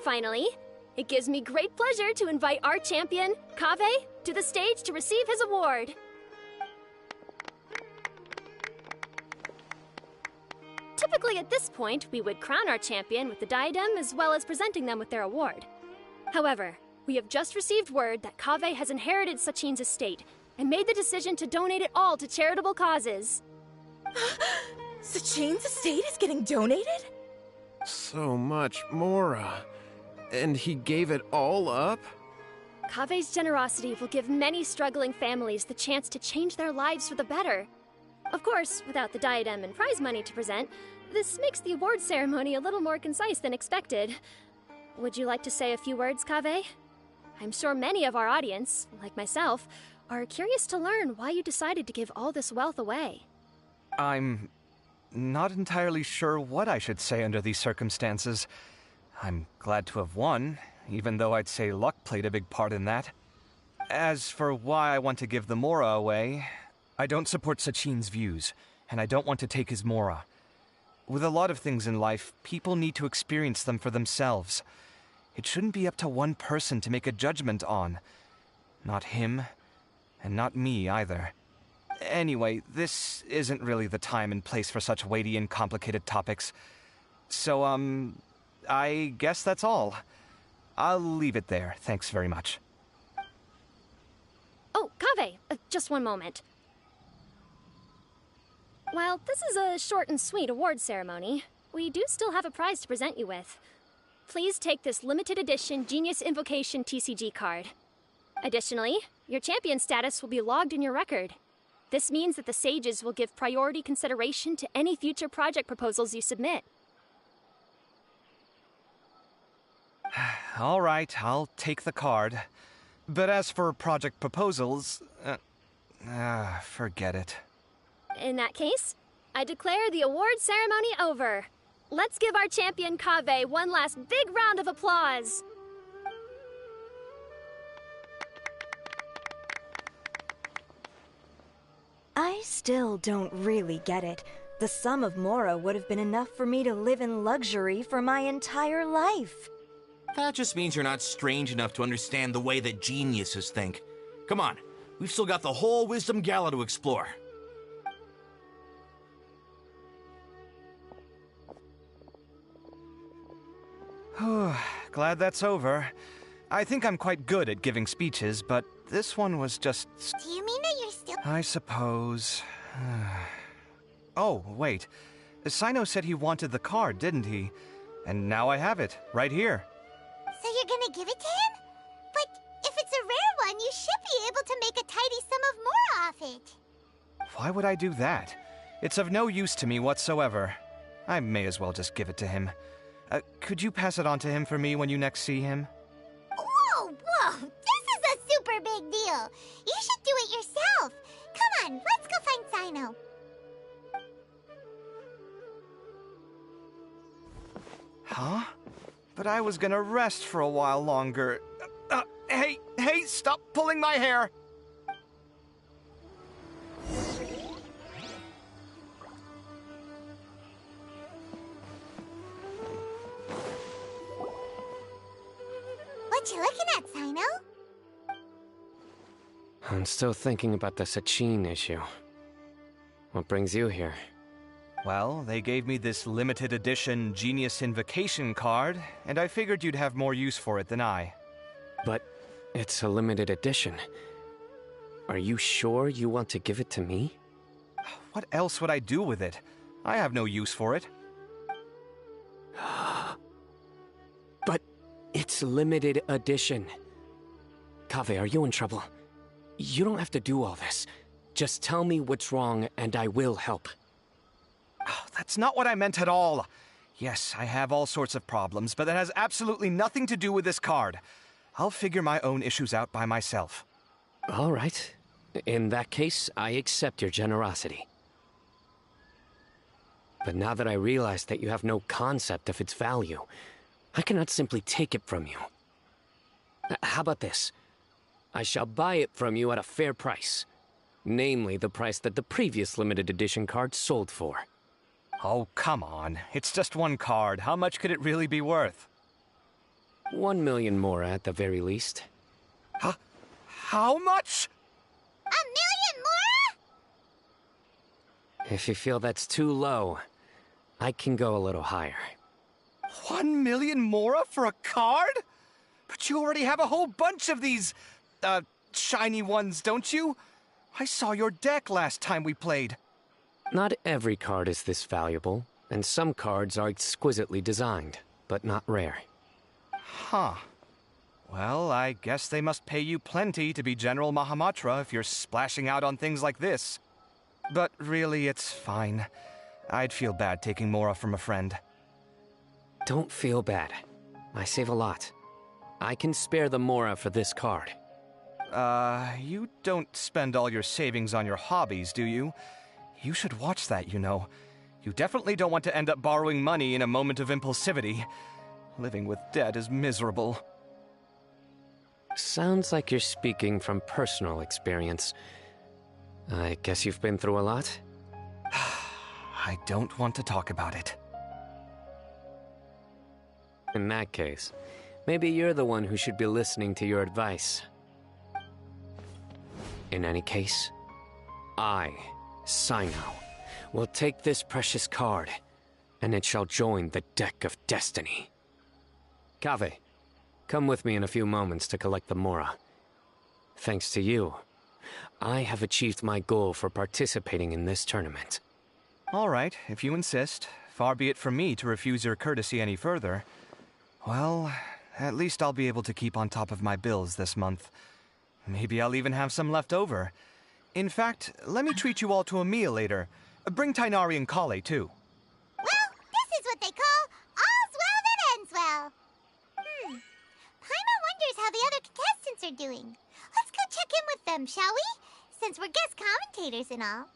Finally, it gives me great pleasure to invite our champion, Kaveh, to the stage to receive his award. Typically at this point, we would crown our champion with the diadem as well as presenting them with their award. However, we have just received word that Kaveh has inherited Sachin's estate and made the decision to donate it all to charitable causes.
Sachin's estate is getting donated?
So much, Mora. And he gave it all up?
Kaveh's generosity will give many struggling families the chance to change their lives for the better. Of course, without the diadem and prize money to present, this makes the award ceremony a little more concise than expected. Would you like to say a few words, Kaveh? I'm sure many of our audience, like myself, are curious to learn why you decided to give all this wealth away.
I'm not entirely sure what I should say under these circumstances. I'm glad to have won, even though I'd say luck played a big part in that. As for why I want to give the Mora away, I don't support Sachin's views, and I don't want to take his Mora. With a lot of things in life, people need to experience them for themselves. It shouldn't be up to one person to make a judgment on. Not him, and not me either. Anyway, this isn't really the time and place for such weighty and complicated topics. So, I guess that's all. I'll leave it there. Thanks very much.
Oh, Kaveh, just one moment. While this is a short and sweet award ceremony, we do still have a prize to present you with. Please take this limited edition Genius Invocation TCG card. Additionally, your champion status will be logged in your record. This means that the Sages will give priority consideration to any future project proposals you submit.
All right, I'll take the card. But as for project proposals, forget it.
In that case, I declare the award ceremony over. Let's give our champion Kaveh one last big round of applause.
I still don't really get it. The sum of Mora would have been enough for me to live in luxury for my entire life.
That just means you're not strange enough to understand the way that geniuses think. Come on, we've still got the whole Wisdom Gala to explore.
Glad that's over. I think I'm quite good at giving speeches, but this one was just...
Do you mean that you're still...
I suppose... Oh, wait. Sino said he wanted the card, didn't he? And now I have it, right here.
So you're gonna give it to him? But if it's a rare one, you should be able to make a tidy sum of Mora off it.
Why would I do that? It's of no use to me whatsoever. I may as well just give it to him. Could you pass it on to him for me when you next see him?
Whoa, this is a super big deal. You should do it yourself. Come on, let's go find Sino.
Huh? But I was gonna rest for a while longer. Hey, stop pulling my hair!
What you looking at, Sino?
I'm still thinking about the Sachin issue. What brings you here?
Well, they gave me this limited edition Genius Invocation card, and I figured you'd have more use for it than I.
But it's a limited edition. Are you sure you want to give it to me?
What else would I do with it? I have no use for it.
But it's limited edition. Kaveh, are you in trouble? You don't have to do all this. Just tell me what's wrong and I will help.
Oh, that's not what I meant at all. Yes, I have all sorts of problems, but that has absolutely nothing to do with this card. I'll figure my own issues out by myself.
All right. In that case, I accept your generosity. But now that I realize that you have no concept of its value, I cannot simply take it from you.
How about this? I shall buy it from you at a fair price. Namely, the price that the previous limited edition card sold for.
Oh, come on. It's just one card. How much could it really be worth?
1 million more at the very least.
How much?
1 million more?
If you feel that's too low, I can go a little higher.
1 million mora for a card? But you already have a whole bunch of these, shiny ones, don't you? I saw your deck last time we played.
Not every card is this valuable, and some cards are exquisitely designed, but not rare.
Huh. Well, I guess they must pay you plenty to be General Mahamatra if you're splashing out on things like this. But really, it's fine. I'd feel bad taking mora from a friend.
Don't feel bad. I save a lot. I can spare the mora for this card.
You don't spend all your savings on your hobbies, do you? You should watch that, you know. You definitely don't want to end up borrowing money in a moment of impulsivity. Living with debt is miserable.
Sounds like you're speaking from personal experience. I guess you've been through a lot?
I don't want to talk about it.
In that case, maybe you're the one who should be listening to your advice. In any case, I, Sino, will take this precious card, and it shall join the deck of destiny. Kaveh, come with me in a few moments to collect the mora. Thanks to you, I have achieved my goal for participating in this tournament.
All right, if you insist. Far be it from me to refuse your courtesy any further. Well, at least I'll be able to keep on top of my bills this month. Maybe I'll even have some left over. In fact, let me treat you all to a meal later. Bring Tainari and Kale, too.
Well, this is what they call all's well that ends well. Paimon wonders how the other contestants are doing. Let's go check in with them, shall we? Since we're guest commentators and all.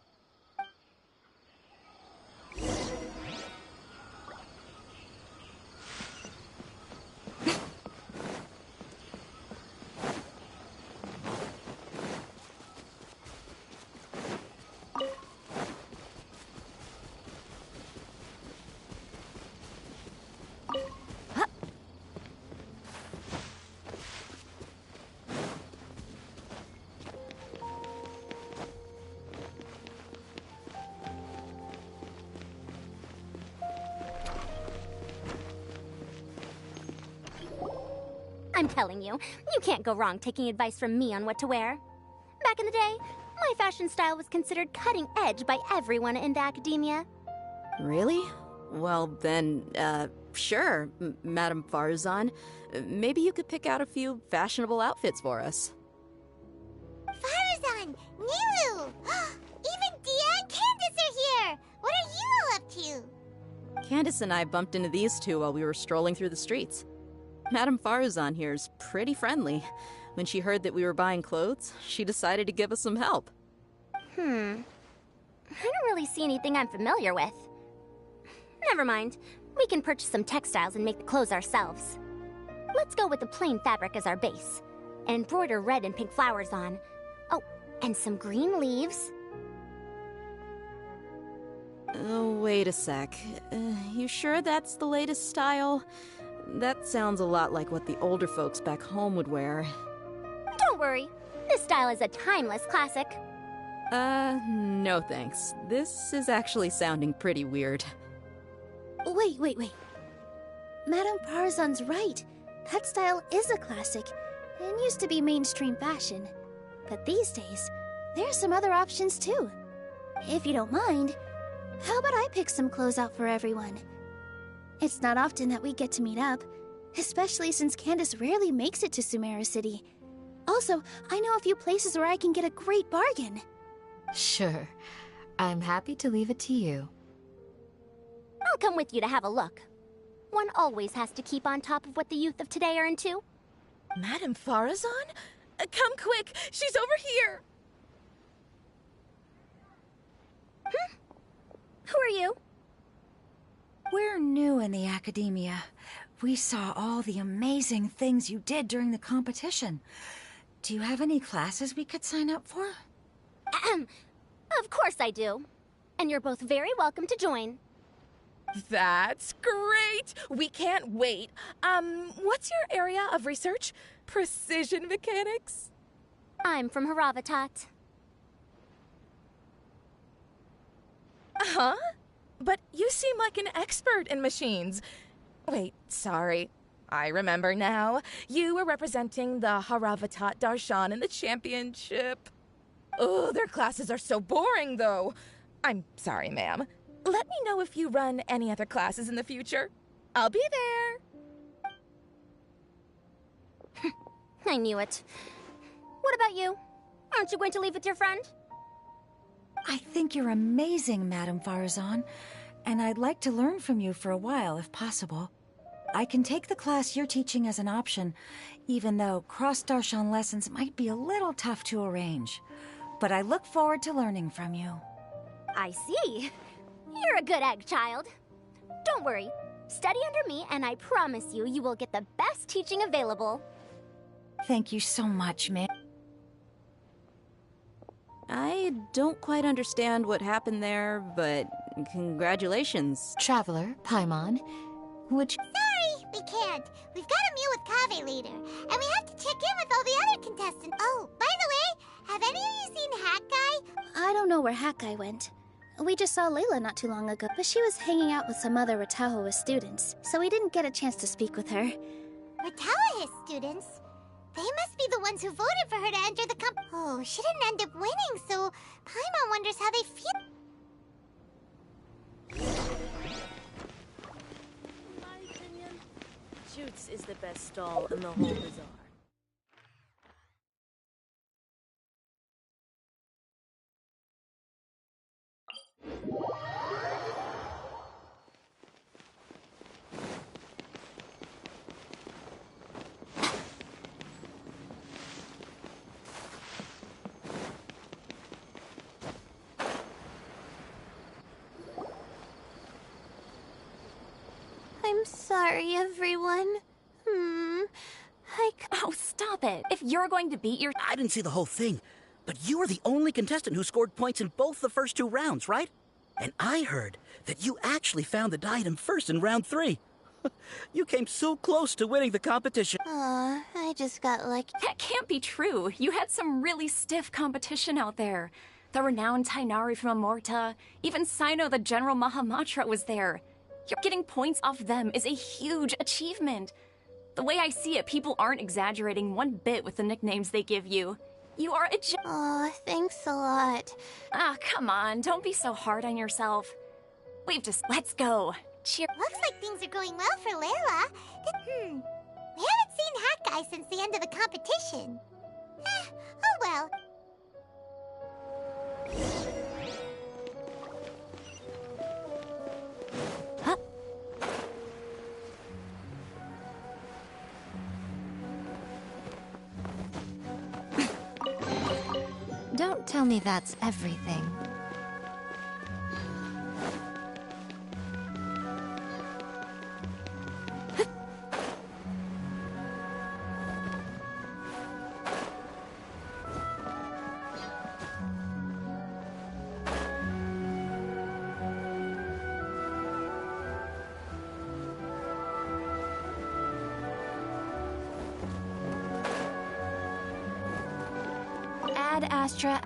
I'm telling you, you can't go wrong taking advice from me on what to wear. Back in the day, my fashion style was considered cutting edge by everyone in the academia.
Really? Well, then, sure, Madame Farzan. Maybe you could pick out a few fashionable outfits for us.
Farzan! Nilu! Even Dia and Candace are here! What are you all up to?
Candace and I bumped into these two while we were strolling through the streets. Madame Farzan here's pretty friendly. When she heard that we were buying clothes, she decided to give us some help.
I don't really see anything I'm familiar with. Never mind. We can purchase some textiles and make the clothes ourselves. Let's go with the plain fabric as our base, and embroider red and pink flowers on. Oh, and some green leaves.
Oh, wait a sec. You sure that's the latest style? That sounds a lot like what the older folks back home would wear.
Don't worry. This style is a timeless classic.
No thanks. This is actually sounding pretty weird.
Wait. Madame Farzan's right. That style is a classic, and used to be mainstream fashion. But these days, there's some other options too. If you don't mind, how about I pick some clothes out for everyone? It's not often that we get to meet up, especially since Candace rarely makes it to Sumeru City. Also, I know a few places where I can get a great bargain.
Sure. I'm happy to leave it to you.
I'll come with you to have a look. One always has to keep on top of what the youth of today are into.
Madame Farazan? Come quick! She's over here!
Who are you?
We're new in the academia.
We saw all the amazing things you did during the competition. Do you have any classes we could sign up for?
Of course I do. And you're both very welcome to join.
That's great! We can't wait. What's your area of research? Precision mechanics?
I'm from Haravatat.
Huh? But you seem like an expert in machines. Wait, sorry. I remember now. You were representing the Haravatat Darshan in the championship. Oh, their classes are so boring, though. I'm sorry, ma'am. Let me know if you run any other classes in the future. I'll be there.
I knew it. What about you? Aren't you going to leave with your friend?
I think you're amazing, Madame Farazan, and I'd like to learn from you for a while, if possible. I can take the class you're teaching as an option, even though cross-Darshan lessons might be a little tough to arrange. But I look forward to learning from you.
I see. You're a good egg, child. Don't worry. Study under me, and I promise you, you will get the best teaching available.
Thank you so much, ma'am.
I don't quite understand what happened there, but congratulations.
Traveler, Paimon, would you...
Sorry, we can't. We've got a meal with Kaveh later, and we have to check in with all the other contestants. Oh, by the way, have any of you seen Hat Guy?
I don't know where Hat Guy went. We just saw Layla not too long ago, but she was hanging out with some other Ratahoa students, so we didn't get a chance to speak with her.
Ratahoa students? They must be the ones who voted for her to enter the Oh, she didn't end up winning, so Paimon wonders how they feel.
In my opinion, Jutes is the best stall in the whole bazaar.
I'm sorry, everyone.
Oh, stop it. If you're going to beat your...
I didn't see the whole thing, but you were the only contestant who scored points in both the first 2 rounds, right? And I heard that you actually found the diadem first in round 3. You came so close to winning the competition.
I just got lucky.
That can't be true. You had some really stiff competition out there. The renowned Tainari from Amorta, even Sino the General Mahamatra was there. You're getting points off them is a huge achievement. The way I see it, people aren't exaggerating one bit with the nicknames they give you. You are a
Oh, thanks a lot.
Ah, come on, don't be so hard on yourself. Let's go. Cheer.
Looks like things are going well for Layla. We haven't seen Hat Guy since the end of the competition. Oh well.
Don't tell me that's everything.
Ad Astra.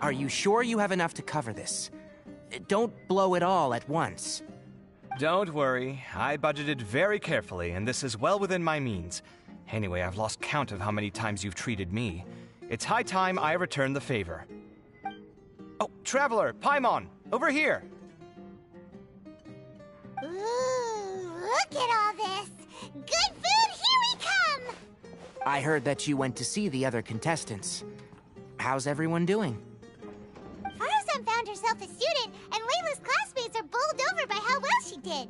Are you sure you have enough to cover this? Don't blow it all at once.
Don't worry, I budgeted very carefully, and this is well within my means. Anyway, I've lost count of how many times you've treated me. It's high time I return the favor. Oh, Traveler, Paimon, over here!
Ooh, look at all this! Good food, here we come!
I heard that you went to see the other contestants. How's everyone doing?
Farazan found herself a student, and Layla's classmates are bowled over by how well she did.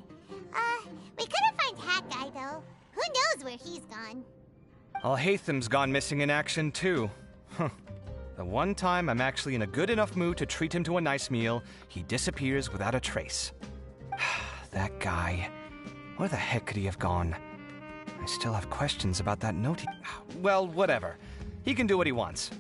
We couldn't find Hat Guy, though. Who knows where he's gone?
Alhaitham's gone missing in action, too. Huh. The one time I'm actually in a good enough mood to treat him to a nice meal, he disappears without a trace. That guy. Where the heck could he have gone? I still have questions about that note he... Well, whatever. He can do what he wants.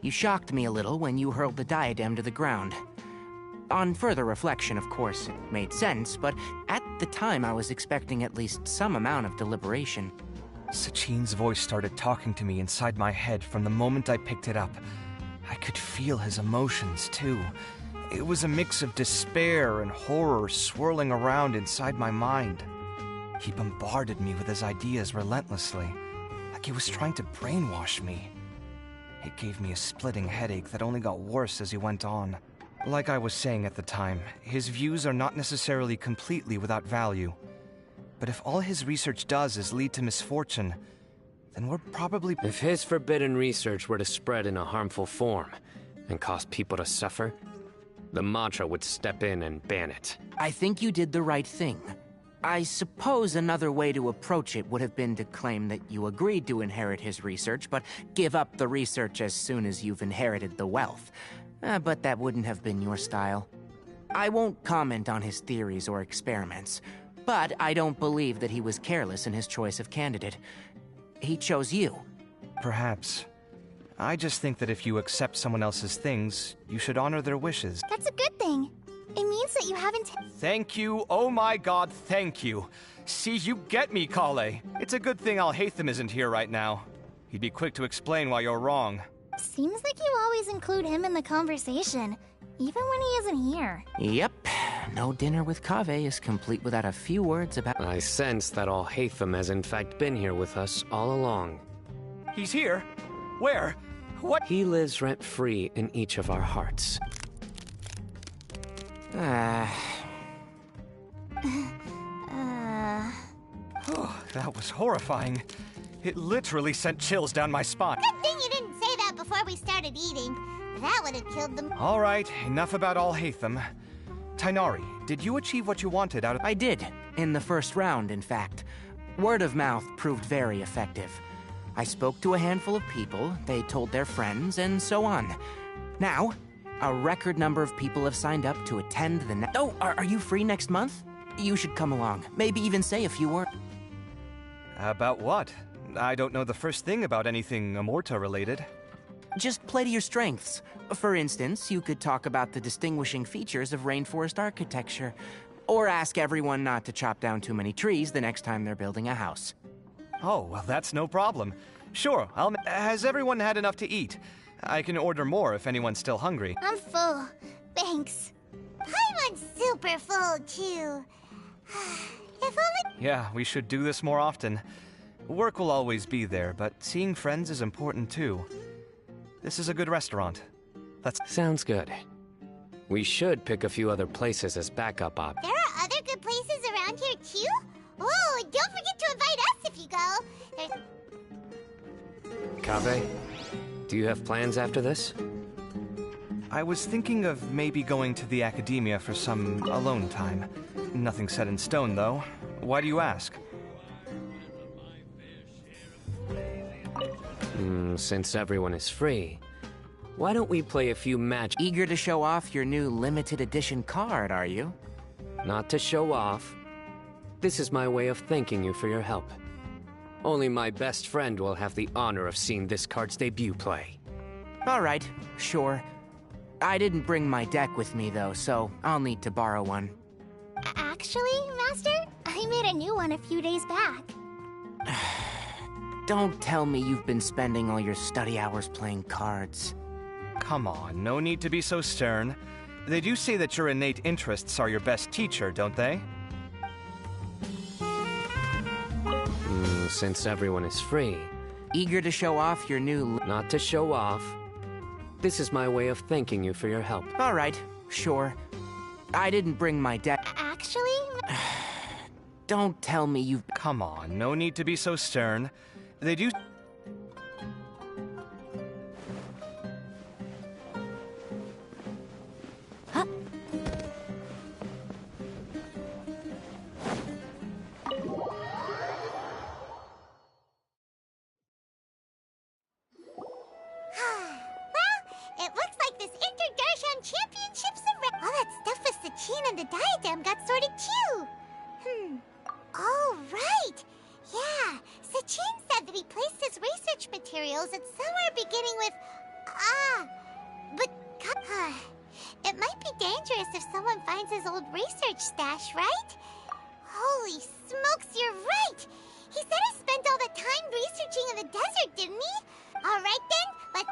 You shocked me a little when you hurled the diadem to the ground. On further reflection, of course, it made sense, but at the time I was expecting at least some amount of deliberation.
Sachin's voice started talking to me inside my head from the moment I picked it up. I could feel his emotions, too. It was a mix of despair and horror swirling around inside my mind. He bombarded me with his ideas relentlessly, like he was trying to brainwash me. It gave me a splitting headache that only got worse as he went on. Like I was saying at the time, his views are not necessarily completely without value. But if all his research does is lead to misfortune, then we're probably...
If his forbidden research were to spread in a harmful form and cause people to suffer, the Matra would step in and ban it.
I think you did the right thing. I suppose another way to approach it would have been to claim that you agreed to inherit his research, but give up the research as soon as you've inherited the wealth. But that wouldn't have been your style. I won't comment on his theories or experiments, but I don't believe that he was careless in his choice of candidate. He chose you.
Perhaps. I just think that if you accept someone else's things, you should honor their wishes.
That's a good thing. It means that you haven't...
Thank you, oh my god, thank you. See, you get me, Kale. It's a good thing Alhaitham isn't here right now. He'd be quick to explain why you're wrong.
Seems like you always include him in the conversation, even when he isn't here.
Yep. No dinner with Kaveh is complete without a few words about...
I sense that Alhaitham has in fact been here with us all along.
He's here? Where? What?
He lives rent-free in each of our hearts.
That was horrifying. It literally sent chills down my spine.
Good thing you didn't say that before we started eating. That would have killed them.
All right, enough about Alhaitham. Tainari, did you achieve what you wanted out of...
I did. In the first round, in fact. Word of mouth proved very effective. I spoke to a handful of people, they told their friends, and so on. Now, a record number of people have signed up to attend the Oh, are you free next month? You should come along. Maybe even say a few words.
About what? I don't know the first thing about anything Amorta-related.
Just play to your strengths. For instance, you could talk about the distinguishing features of rainforest architecture, or ask everyone not to chop down too many trees the next time they're building a house.
Oh, well, that's no problem. Sure, has everyone had enough to eat? I can order more if anyone's still hungry.
I'm full. Thanks. Paimon's super full, too. If only...
Yeah, we should do this more often. Work will always be there, but seeing friends is important, too. This is a good restaurant.
Sounds good. We should pick a few other places as backup op.
There are other good places around here, too? Oh, and don't forget to invite us if you go.
Kaveh, do you have plans after this?
I was thinking of maybe going to the academia for some alone time. Nothing set in stone, though. Why do you ask?
Since everyone is free, why don't we play a few match...
Eager to show off your new limited edition card, are you?
Not to show off. This is my way of thanking you for your help. Only my best friend will have the honor of seeing this card's debut play.
All right, sure. I didn't bring my deck with me, though, so I'll need to borrow one.
Actually, Master, I made a new one a few days back.
Don't tell me you've been spending all your study hours playing cards.
Come on, no need to be so stern. They do say that your innate interests are your best teacher, don't they?
Since everyone is free.
Eager to show off your new...
Not to show off. This is my way of thanking you for your help.
All right, sure. I didn't bring my deck.
Actually...
Don't tell me you've...
Come on, no need to be so stern. They do...
Huh? Well, it looks like this Inter-Darshan Championship's a all that stuff with Sachin and the diadem got sorted too. Oh, right. Yeah, Sachin said that he placed his research materials at somewhere beginning with... but... It might be dangerous if someone finds his old research stash, right? Holy smokes, you're right! He said he spent all the time researching in the desert, didn't he? All right then, let's...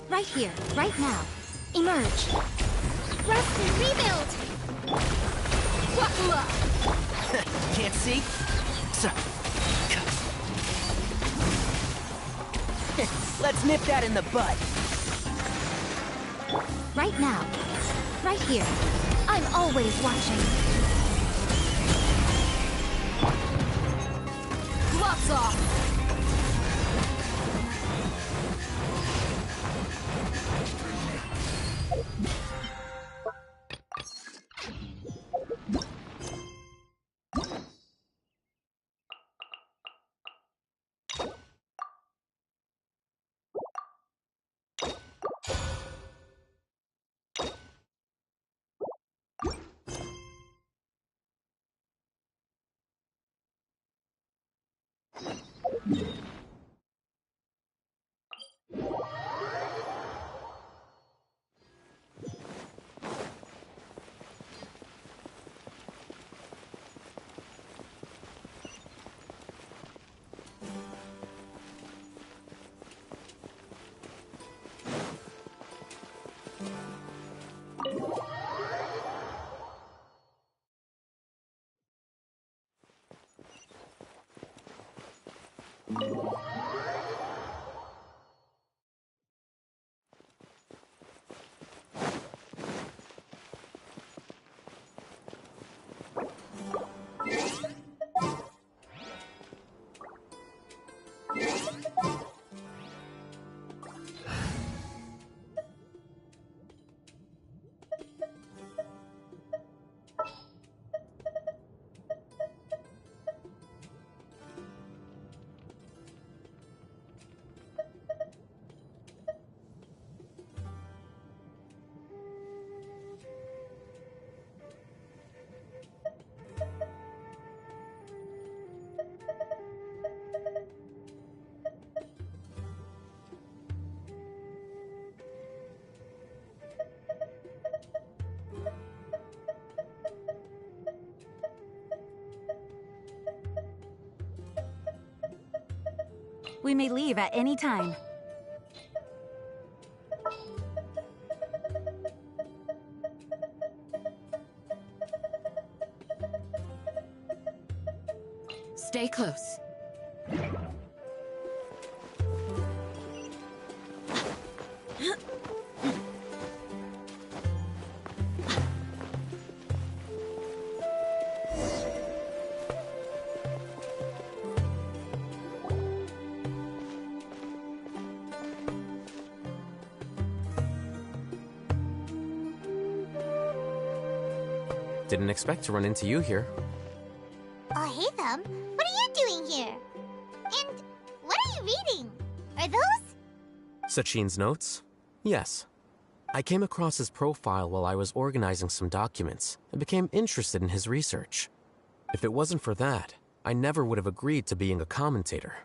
Right here, right now. Emerge. Rest and rebuild! What luck!
Can't see? Let's nip that in the bud.
Right now. Right here. I'm always watching. Gloves off! We may leave at any time.
close.
Didn't expect to run into you here.
Oh, hey, Thumb. What are you doing here? And what are you reading? Are those?
Sachin's notes? Yes. I came across his profile while I was organizing some documents and became interested in his research. If it wasn't for that, I never would have agreed to being a commentator.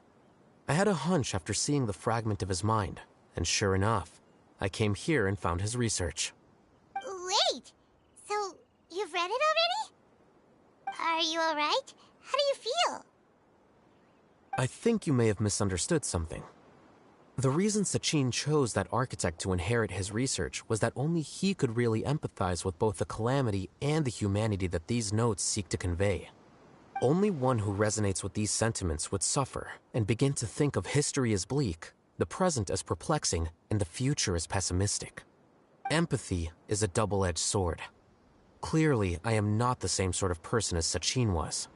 I had a hunch after seeing the fragment of his mind, and sure enough, I came here and found his research.
Wait! So, you've read it already? Are you alright? How do you feel?
I think you may have misunderstood something. The reason Sachin chose that architect to inherit his research was that only he could really empathize with both the calamity and the humanity that these notes seek to convey. Only one who resonates with these sentiments would suffer and begin to think of history as bleak, the present as perplexing, and the future as pessimistic. Empathy is a double-edged sword. Clearly, I am not the same sort of person as Sachin was.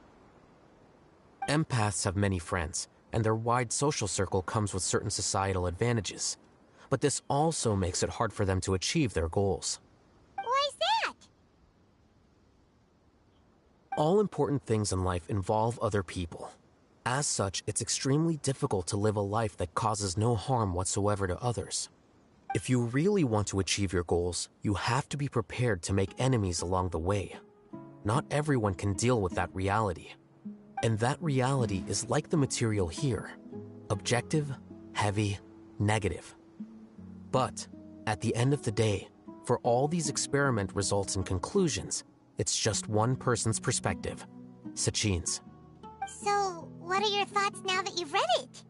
Empaths have many friends, and their wide social circle comes with certain societal advantages. But this also makes it hard for them to achieve their goals.
Why's that?
All important things in life involve other people. As such, it's extremely difficult to live a life that causes no harm whatsoever to others. If you really want to achieve your goals, you have to be prepared to make enemies along the way. Not everyone can deal with that reality. And that reality is like the material here. Objective, heavy, negative. But, at the end of the day, for all these experiment results and conclusions, it's just one person's perspective. Sachin's.
So, what are your thoughts now that you've read it?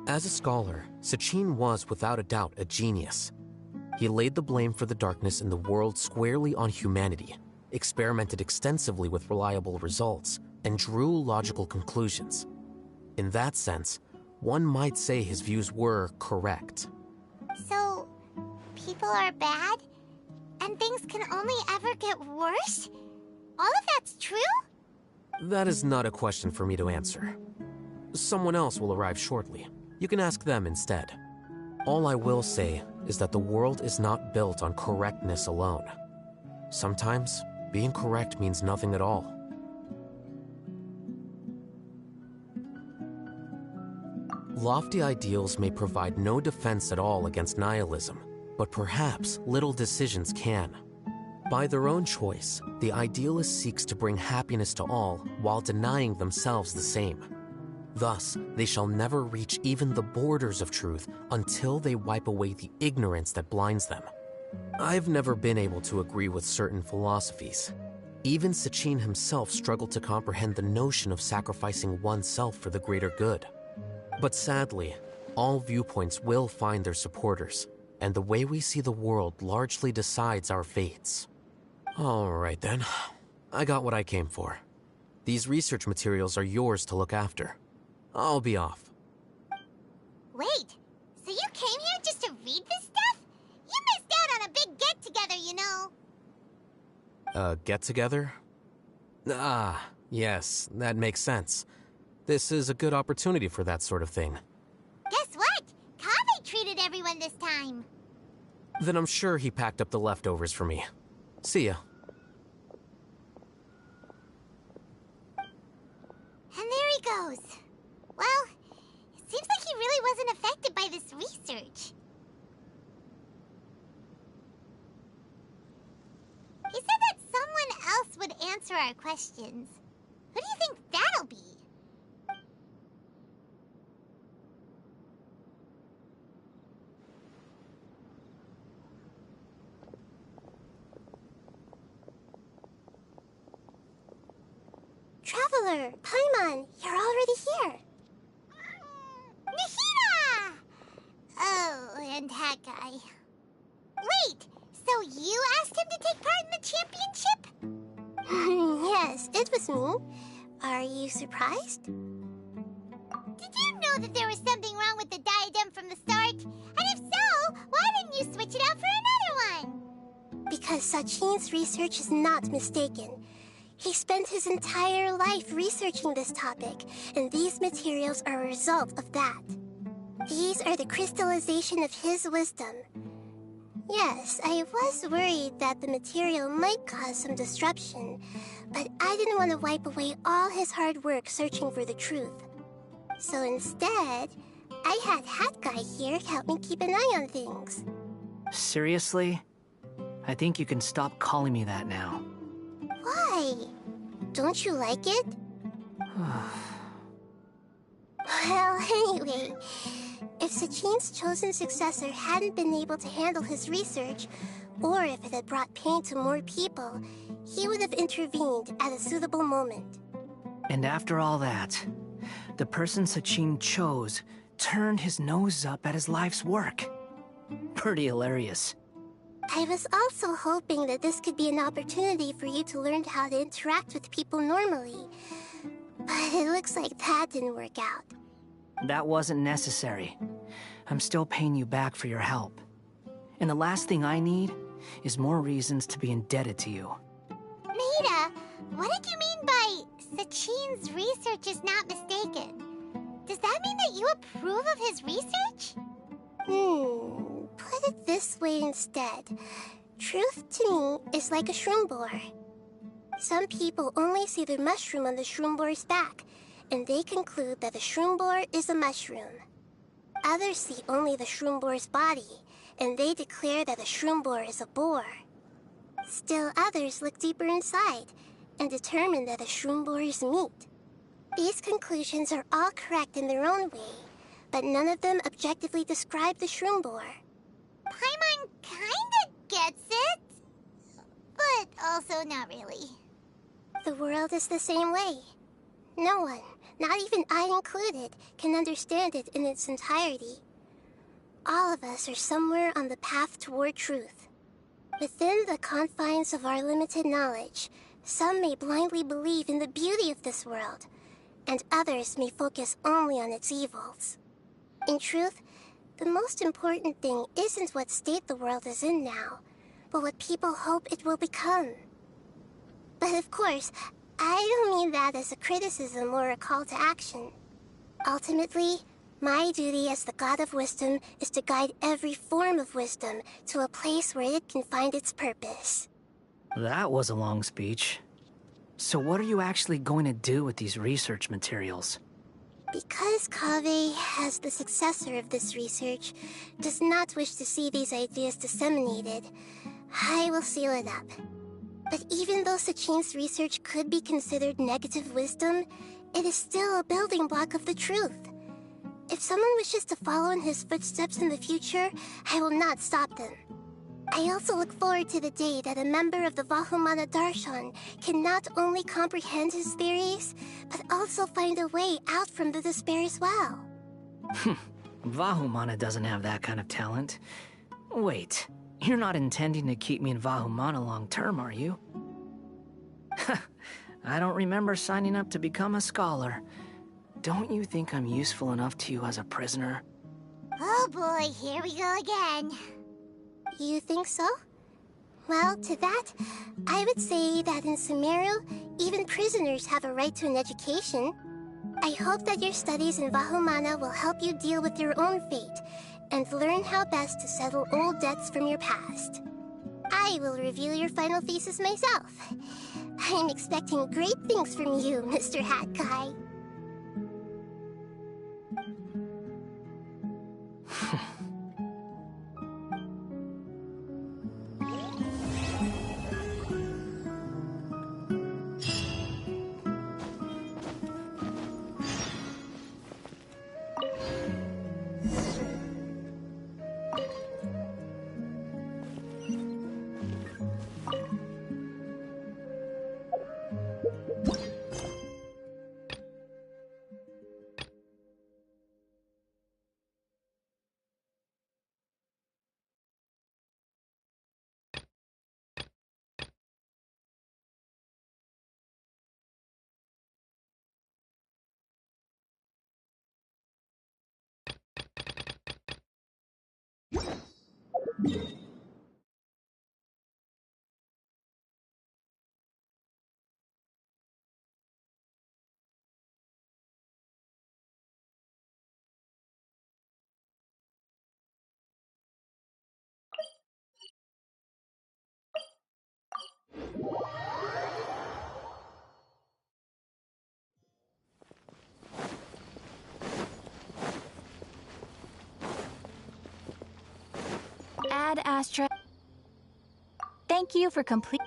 As a scholar, Sachin was without a doubt a genius. He laid the blame for the darkness in the world squarely on humanity, experimented extensively with reliable results, and drew logical conclusions. In that sense, one might say his views were correct.
So, people are bad? And things can only ever get worse? All of that's true?
That is not a question for me to answer. Someone else will arrive shortly. You can ask them instead. All I will say is that the world is not built on correctness alone. Sometimes, being correct means nothing at all. Lofty ideals may provide no defense at all against nihilism, but perhaps little decisions can. By their own choice, the idealist seeks to bring happiness to all while denying themselves the same. Thus, they shall never reach even the borders of truth until they wipe away the ignorance that blinds them. I've never been able to agree with certain philosophies. Even Sachin himself struggled to comprehend the notion of sacrificing oneself for the greater good. But sadly, all viewpoints will find their supporters, and the way we see the world largely decides our fates. All right then, I got what I came for. These research materials are yours to look after. I'll be off.
Wait, so you came here just to read this stuff? You missed out on a big get-together, you know.
Get-together? Ah, yes, that makes sense. This is a good opportunity for that sort of thing.
Guess what? Kaveh treated everyone this time.
Then I'm sure he packed up the leftovers for me. See ya.
And there he goes. Well, it seems like he really wasn't affected by this research. He said that someone else would answer our questions. Who do you think that'll be? Traveler, Paimon, you're already here. Nahida! Oh, and that guy. Wait, so you asked him to take part in the championship?
Yes, it was me. Are you surprised?
Did you know that there was something wrong with the diadem from the start? And if so, why didn't you switch it out for another one?
Because Sachin's research is not mistaken. He spent his entire life researching this topic, and these materials are a result of that. These are the crystallization of his wisdom. Yes, I was worried that the material might cause some disruption, but I didn't want to wipe away all his hard work searching for the truth. So instead, I had Hat Guy here help me keep an eye on things.
Seriously? I think you can stop calling me that now.
Why? Don't you like it? Well, anyway, if Sachin's chosen successor hadn't been able to handle his research, or if it had brought pain to more people, he would have intervened at a suitable moment.
And after all that, the person Sachin chose turned his nose up at his life's work. Pretty hilarious.
I was also hoping that this could be an opportunity for you to learn how to interact with people normally. But it looks like that didn't work out.
That wasn't necessary. I'm still paying you back for your help. And the last thing I need is more reasons to be indebted to you.
Maida, what did you mean by Sachin's research is not mistaken? Does that mean that you approve of his research?
Put it this way instead. Truth to me is like a shroom boar. Some people only see the mushroom on the shroom boar's back, and they conclude that the shroom boar is a mushroom. Others see only the shroom boar's body, and they declare that the shroom boar is a boar. Still others look deeper inside, and determine that the shroom boar is meat. These conclusions are all correct in their own way, but none of them objectively describe the shroom boar.
Paimon kinda gets it, but also not really.
The world is the same way. No one, not even I included, can understand it in its entirety. All of us are somewhere on the path toward truth. Within the confines of our limited knowledge, some may blindly believe in the beauty of this world, and others may focus only on its evils. In truth, the most important thing isn't what state the world is in now, but what people hope it will become. But of course, I don't mean that as a criticism or a call to action. Ultimately, my duty as the God of Wisdom is to guide every form of wisdom to a place where it can find its purpose.
That was a long speech. So what are you actually going to do with these research materials?
Because Kaveh, as the successor of this research, does not wish to see these ideas disseminated, I will seal it up. But even though Sachin's research could be considered negative wisdom, it is still a building block of the truth. If someone wishes to follow in his footsteps in the future, I will not stop them. I also look forward to the day that a member of the Vahumana Darshan can not only comprehend his theories, but also find a way out from the despair as well.
Vahumana doesn't have that kind of talent. Wait, you're not intending to keep me in Vahumana long term, are you? I don't remember signing up to become a scholar. Don't you think I'm useful enough to you as a prisoner?
Oh boy, here we go again.
You think so? Well, to that, I would say that in Sumeru, even prisoners have a right to an education. I hope that your studies in Vahumana will help you deal with your own fate, and learn how best to settle old debts from your past. I will review your final thesis myself. I'm expecting great things from you, Mr. Hat Guy.
Ad Astra. Thank you for complete.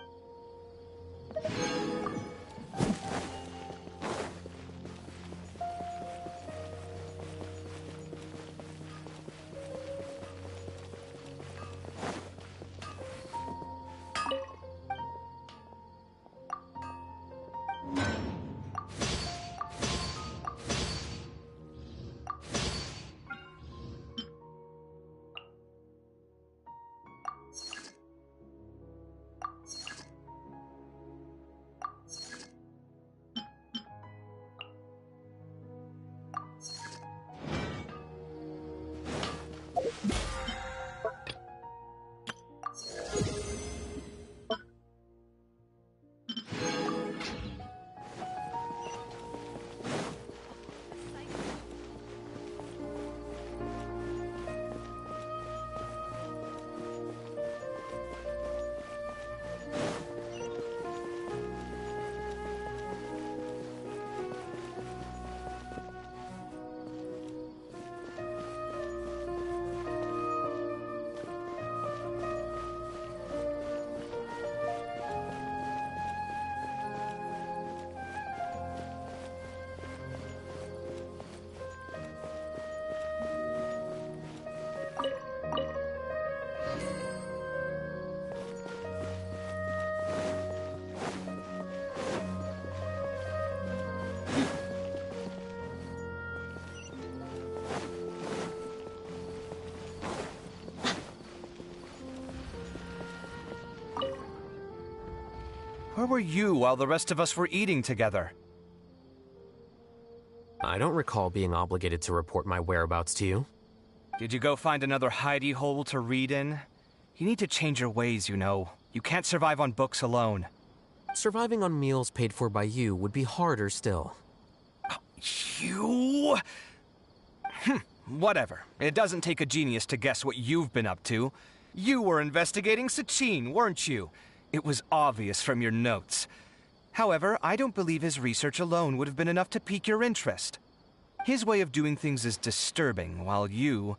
Where were you while the rest of us were eating together?
I don't recall being obligated to report my whereabouts to you.
Did you go find another hidey hole to read in? You need to change your ways, you know. You can't survive on books alone.
Surviving on meals paid for by you would be harder still.
You? Whatever. It doesn't take a genius to guess what you've been up to. You were investigating Sachin, weren't you? It was obvious from your notes. However, I don't believe his research alone would have been enough to pique your interest. His way of doing things is disturbing, while you...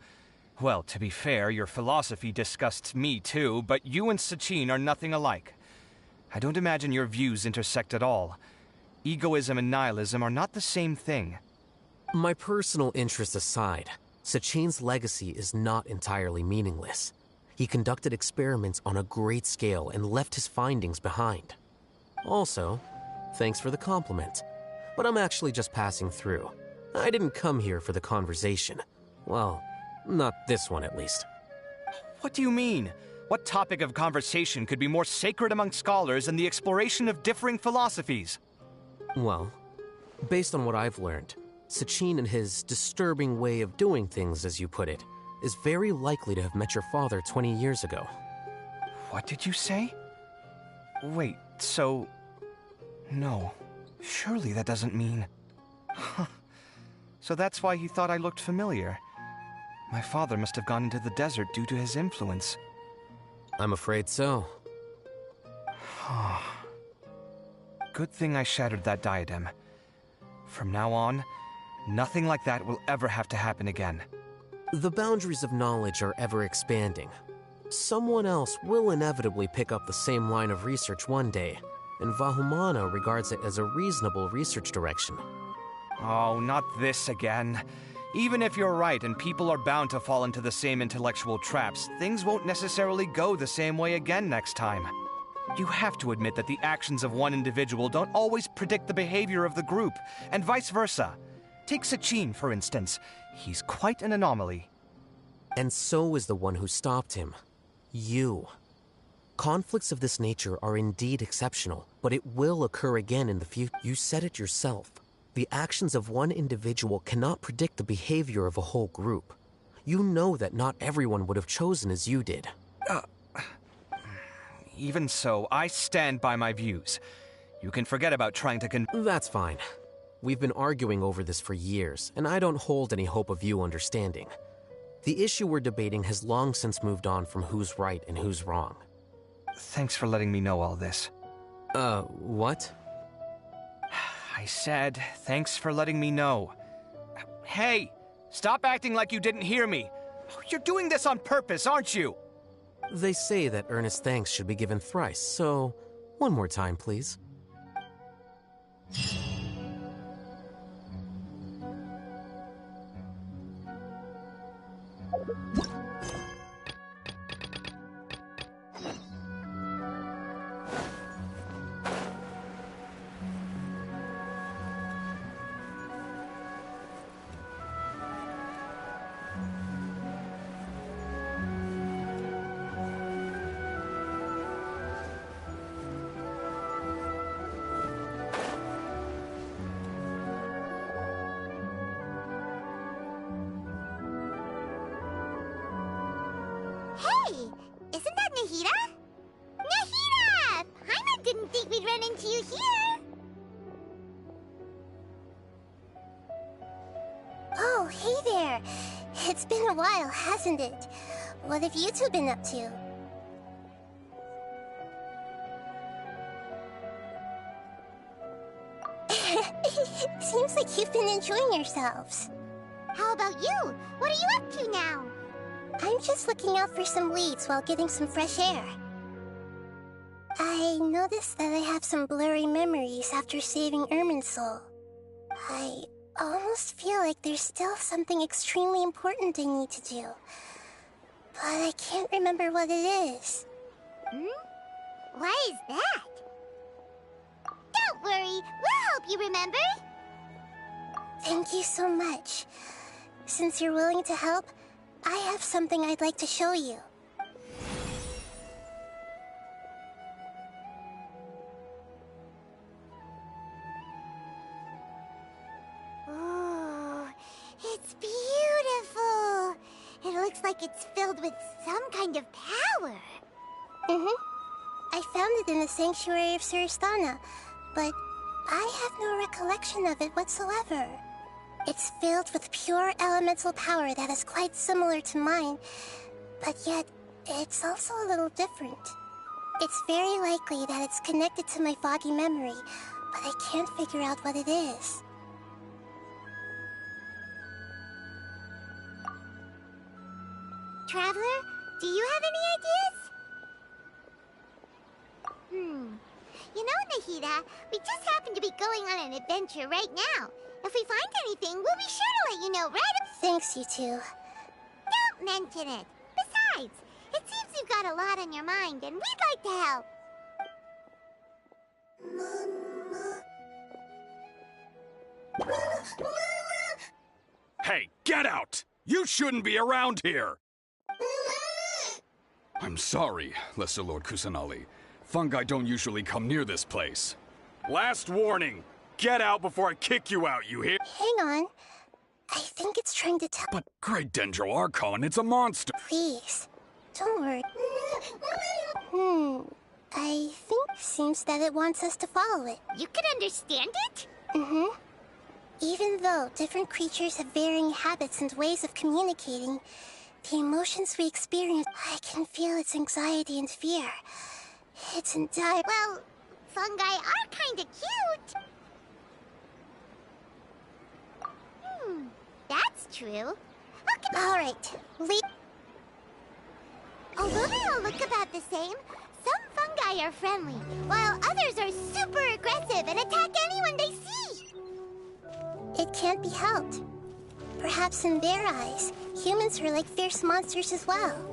Well, to be fair, your philosophy disgusts me too, but you and Sachin are nothing alike. I don't imagine your views intersect at all. Egoism and nihilism are not the same thing.
My personal interests aside, Sachin's legacy is not entirely meaningless. He conducted experiments on a great scale and left his findings behind. Also, thanks for the compliment, but I'm actually just passing through. I didn't come here for the conversation. Well, not this one at least.
What do you mean? What topic of conversation could be more sacred among scholars than the exploration of differing philosophies?
Well, based on what I've learned, Sachin and his disturbing way of doing things, as you put it, is very likely to have met your father 20 years ago.
What did you say? Wait, so... No. Surely that doesn't mean... So that's why he thought I looked familiar. My father must have gone into the desert due to his influence.
I'm afraid so.
Good thing I shattered that diadem. From now on, nothing like that will ever have to happen again.
The boundaries of knowledge are ever expanding. Someone else will inevitably pick up the same line of research one day, and Vahumana regards it as a reasonable research direction.
Oh, not this again. Even if you're right and people are bound to fall into the same intellectual traps, things won't necessarily go the same way again next time. You have to admit that the actions of one individual don't always predict the behavior of the group, and vice versa. Take Sachin, for instance. He's quite an anomaly.
And so is the one who stopped him. You. Conflicts of this nature are indeed exceptional, but it will occur again in the future. You said it yourself. The actions of one individual cannot predict the behavior of a whole group. You know that not everyone would have chosen as you did.
Even so, I stand by my views. You can forget about trying to
That's fine. We've been arguing over this for years, and I don't hold any hope of you understanding. The issue we're debating has long since moved on from who's right and who's wrong.
Thanks for letting me know all this.
What?
I said, thanks for letting me know. Hey, stop acting like you didn't hear me. You're doing this on purpose, aren't you?
They say that earnest thanks should be given thrice, so one more time, please.
Hey! Isn't that Nahida? Nahida! Paimon didn't think we'd run into you here!
Oh, hey there. It's been a while, hasn't it? What have you two been up to? Seems like you've been enjoying yourselves.
How about you? What are you up to now?
I'm just looking out for some leads while getting some fresh air. I noticed that I have some blurry memories after saving Irminsul. I almost feel like there's still something extremely important I need to do. But I can't remember what it is.
Why is that? Don't worry, we'll help you remember.
Thank you so much. Since you're willing to help, I have something I'd like to show you.
Oh, it's beautiful. It looks like it's filled with some kind of power.
I found it in the sanctuary of Suristana, but I have no recollection of it whatsoever. It's filled with pure elemental power that is quite similar to mine, but yet it's also a little different. It's very likely that it's connected to my foggy memory, but I can't figure out what it is.
Traveler, do you have any ideas? You know, Nahida, we just happen to be going on an adventure right now. If we find anything, we'll be sure to let you know right up.
Thanks, you two.
Don't mention it. Besides, it seems you've got a lot on your mind, and we'd like to help.
Hey, get out! You shouldn't be around here! I'm sorry, Lesser Lord Kusanali. Fungi don't usually come near this place. Last warning! Get out before I kick you out, you hear?
Hang on. I think it's trying to tell—
But Great Dendro Archon, it's a monster!
Please, don't worry. I think seems that it wants us to follow it.
You can understand it?
Even though different creatures have varying habits and ways of communicating, the emotions we experience, I can feel its anxiety and fear. It's in dire—
Well, fungi are kinda cute. That's true. Okay.
Alright,
Although they all look about the same, some fungi are friendly, while others are super aggressive and attack anyone they see.
It can't be helped. Perhaps in their eyes, humans are like fierce monsters as well.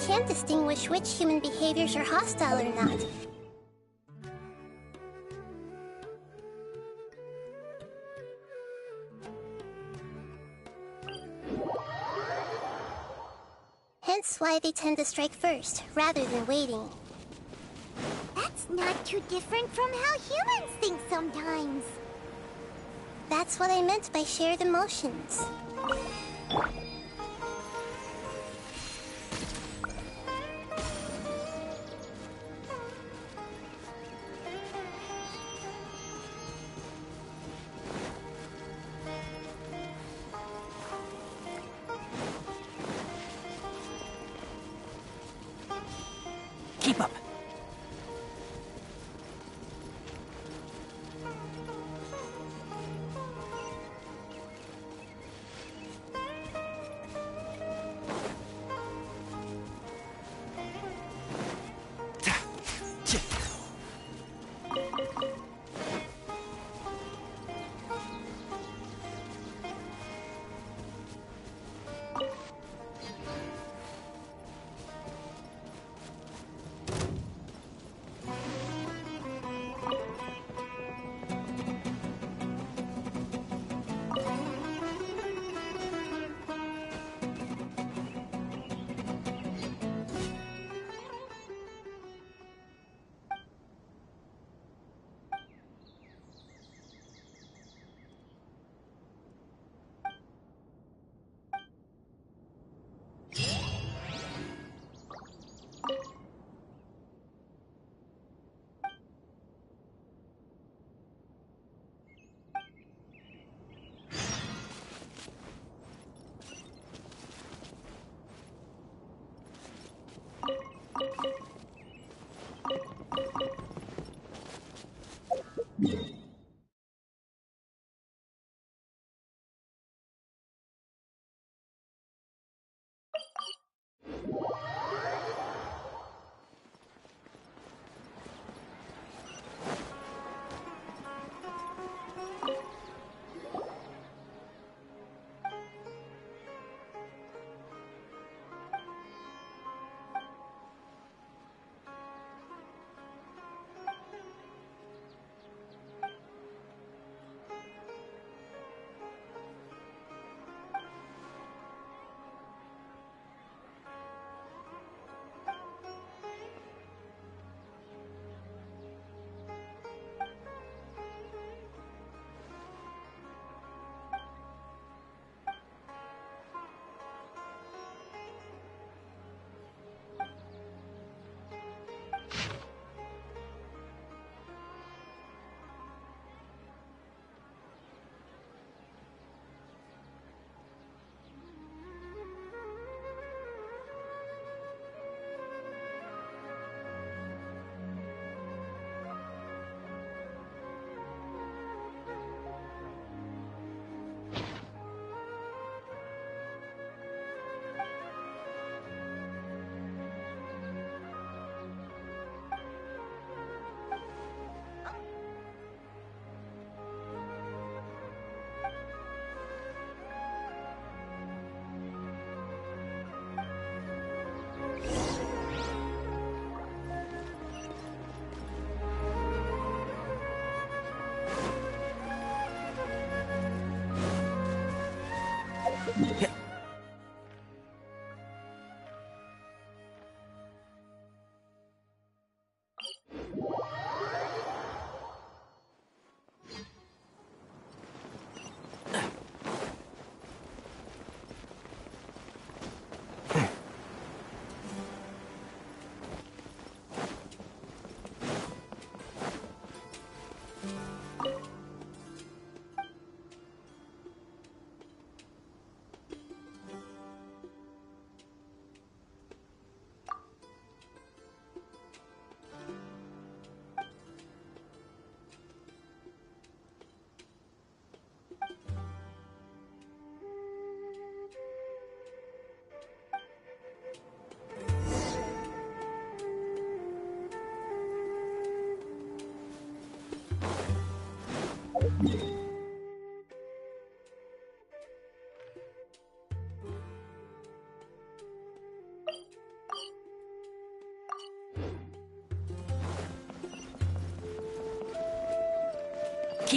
can't distinguish which human behaviors are hostile or not. Hence why they tend to strike first, rather than waiting.
That's not too different from how humans think sometimes.
That's what I meant by shared emotions.
Keep up.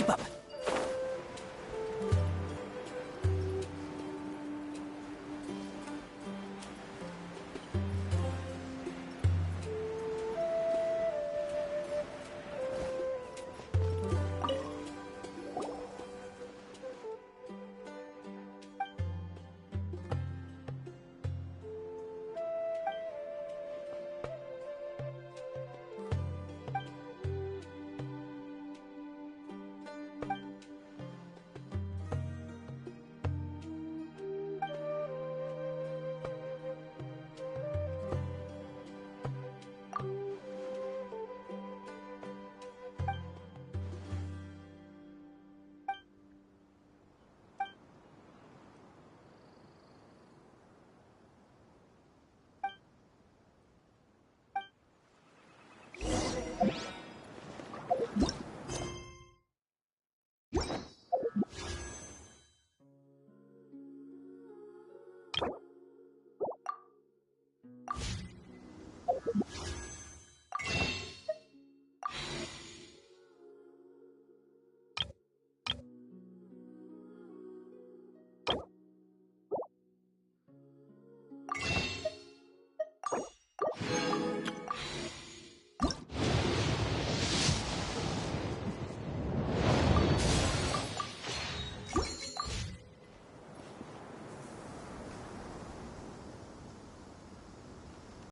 Keep up.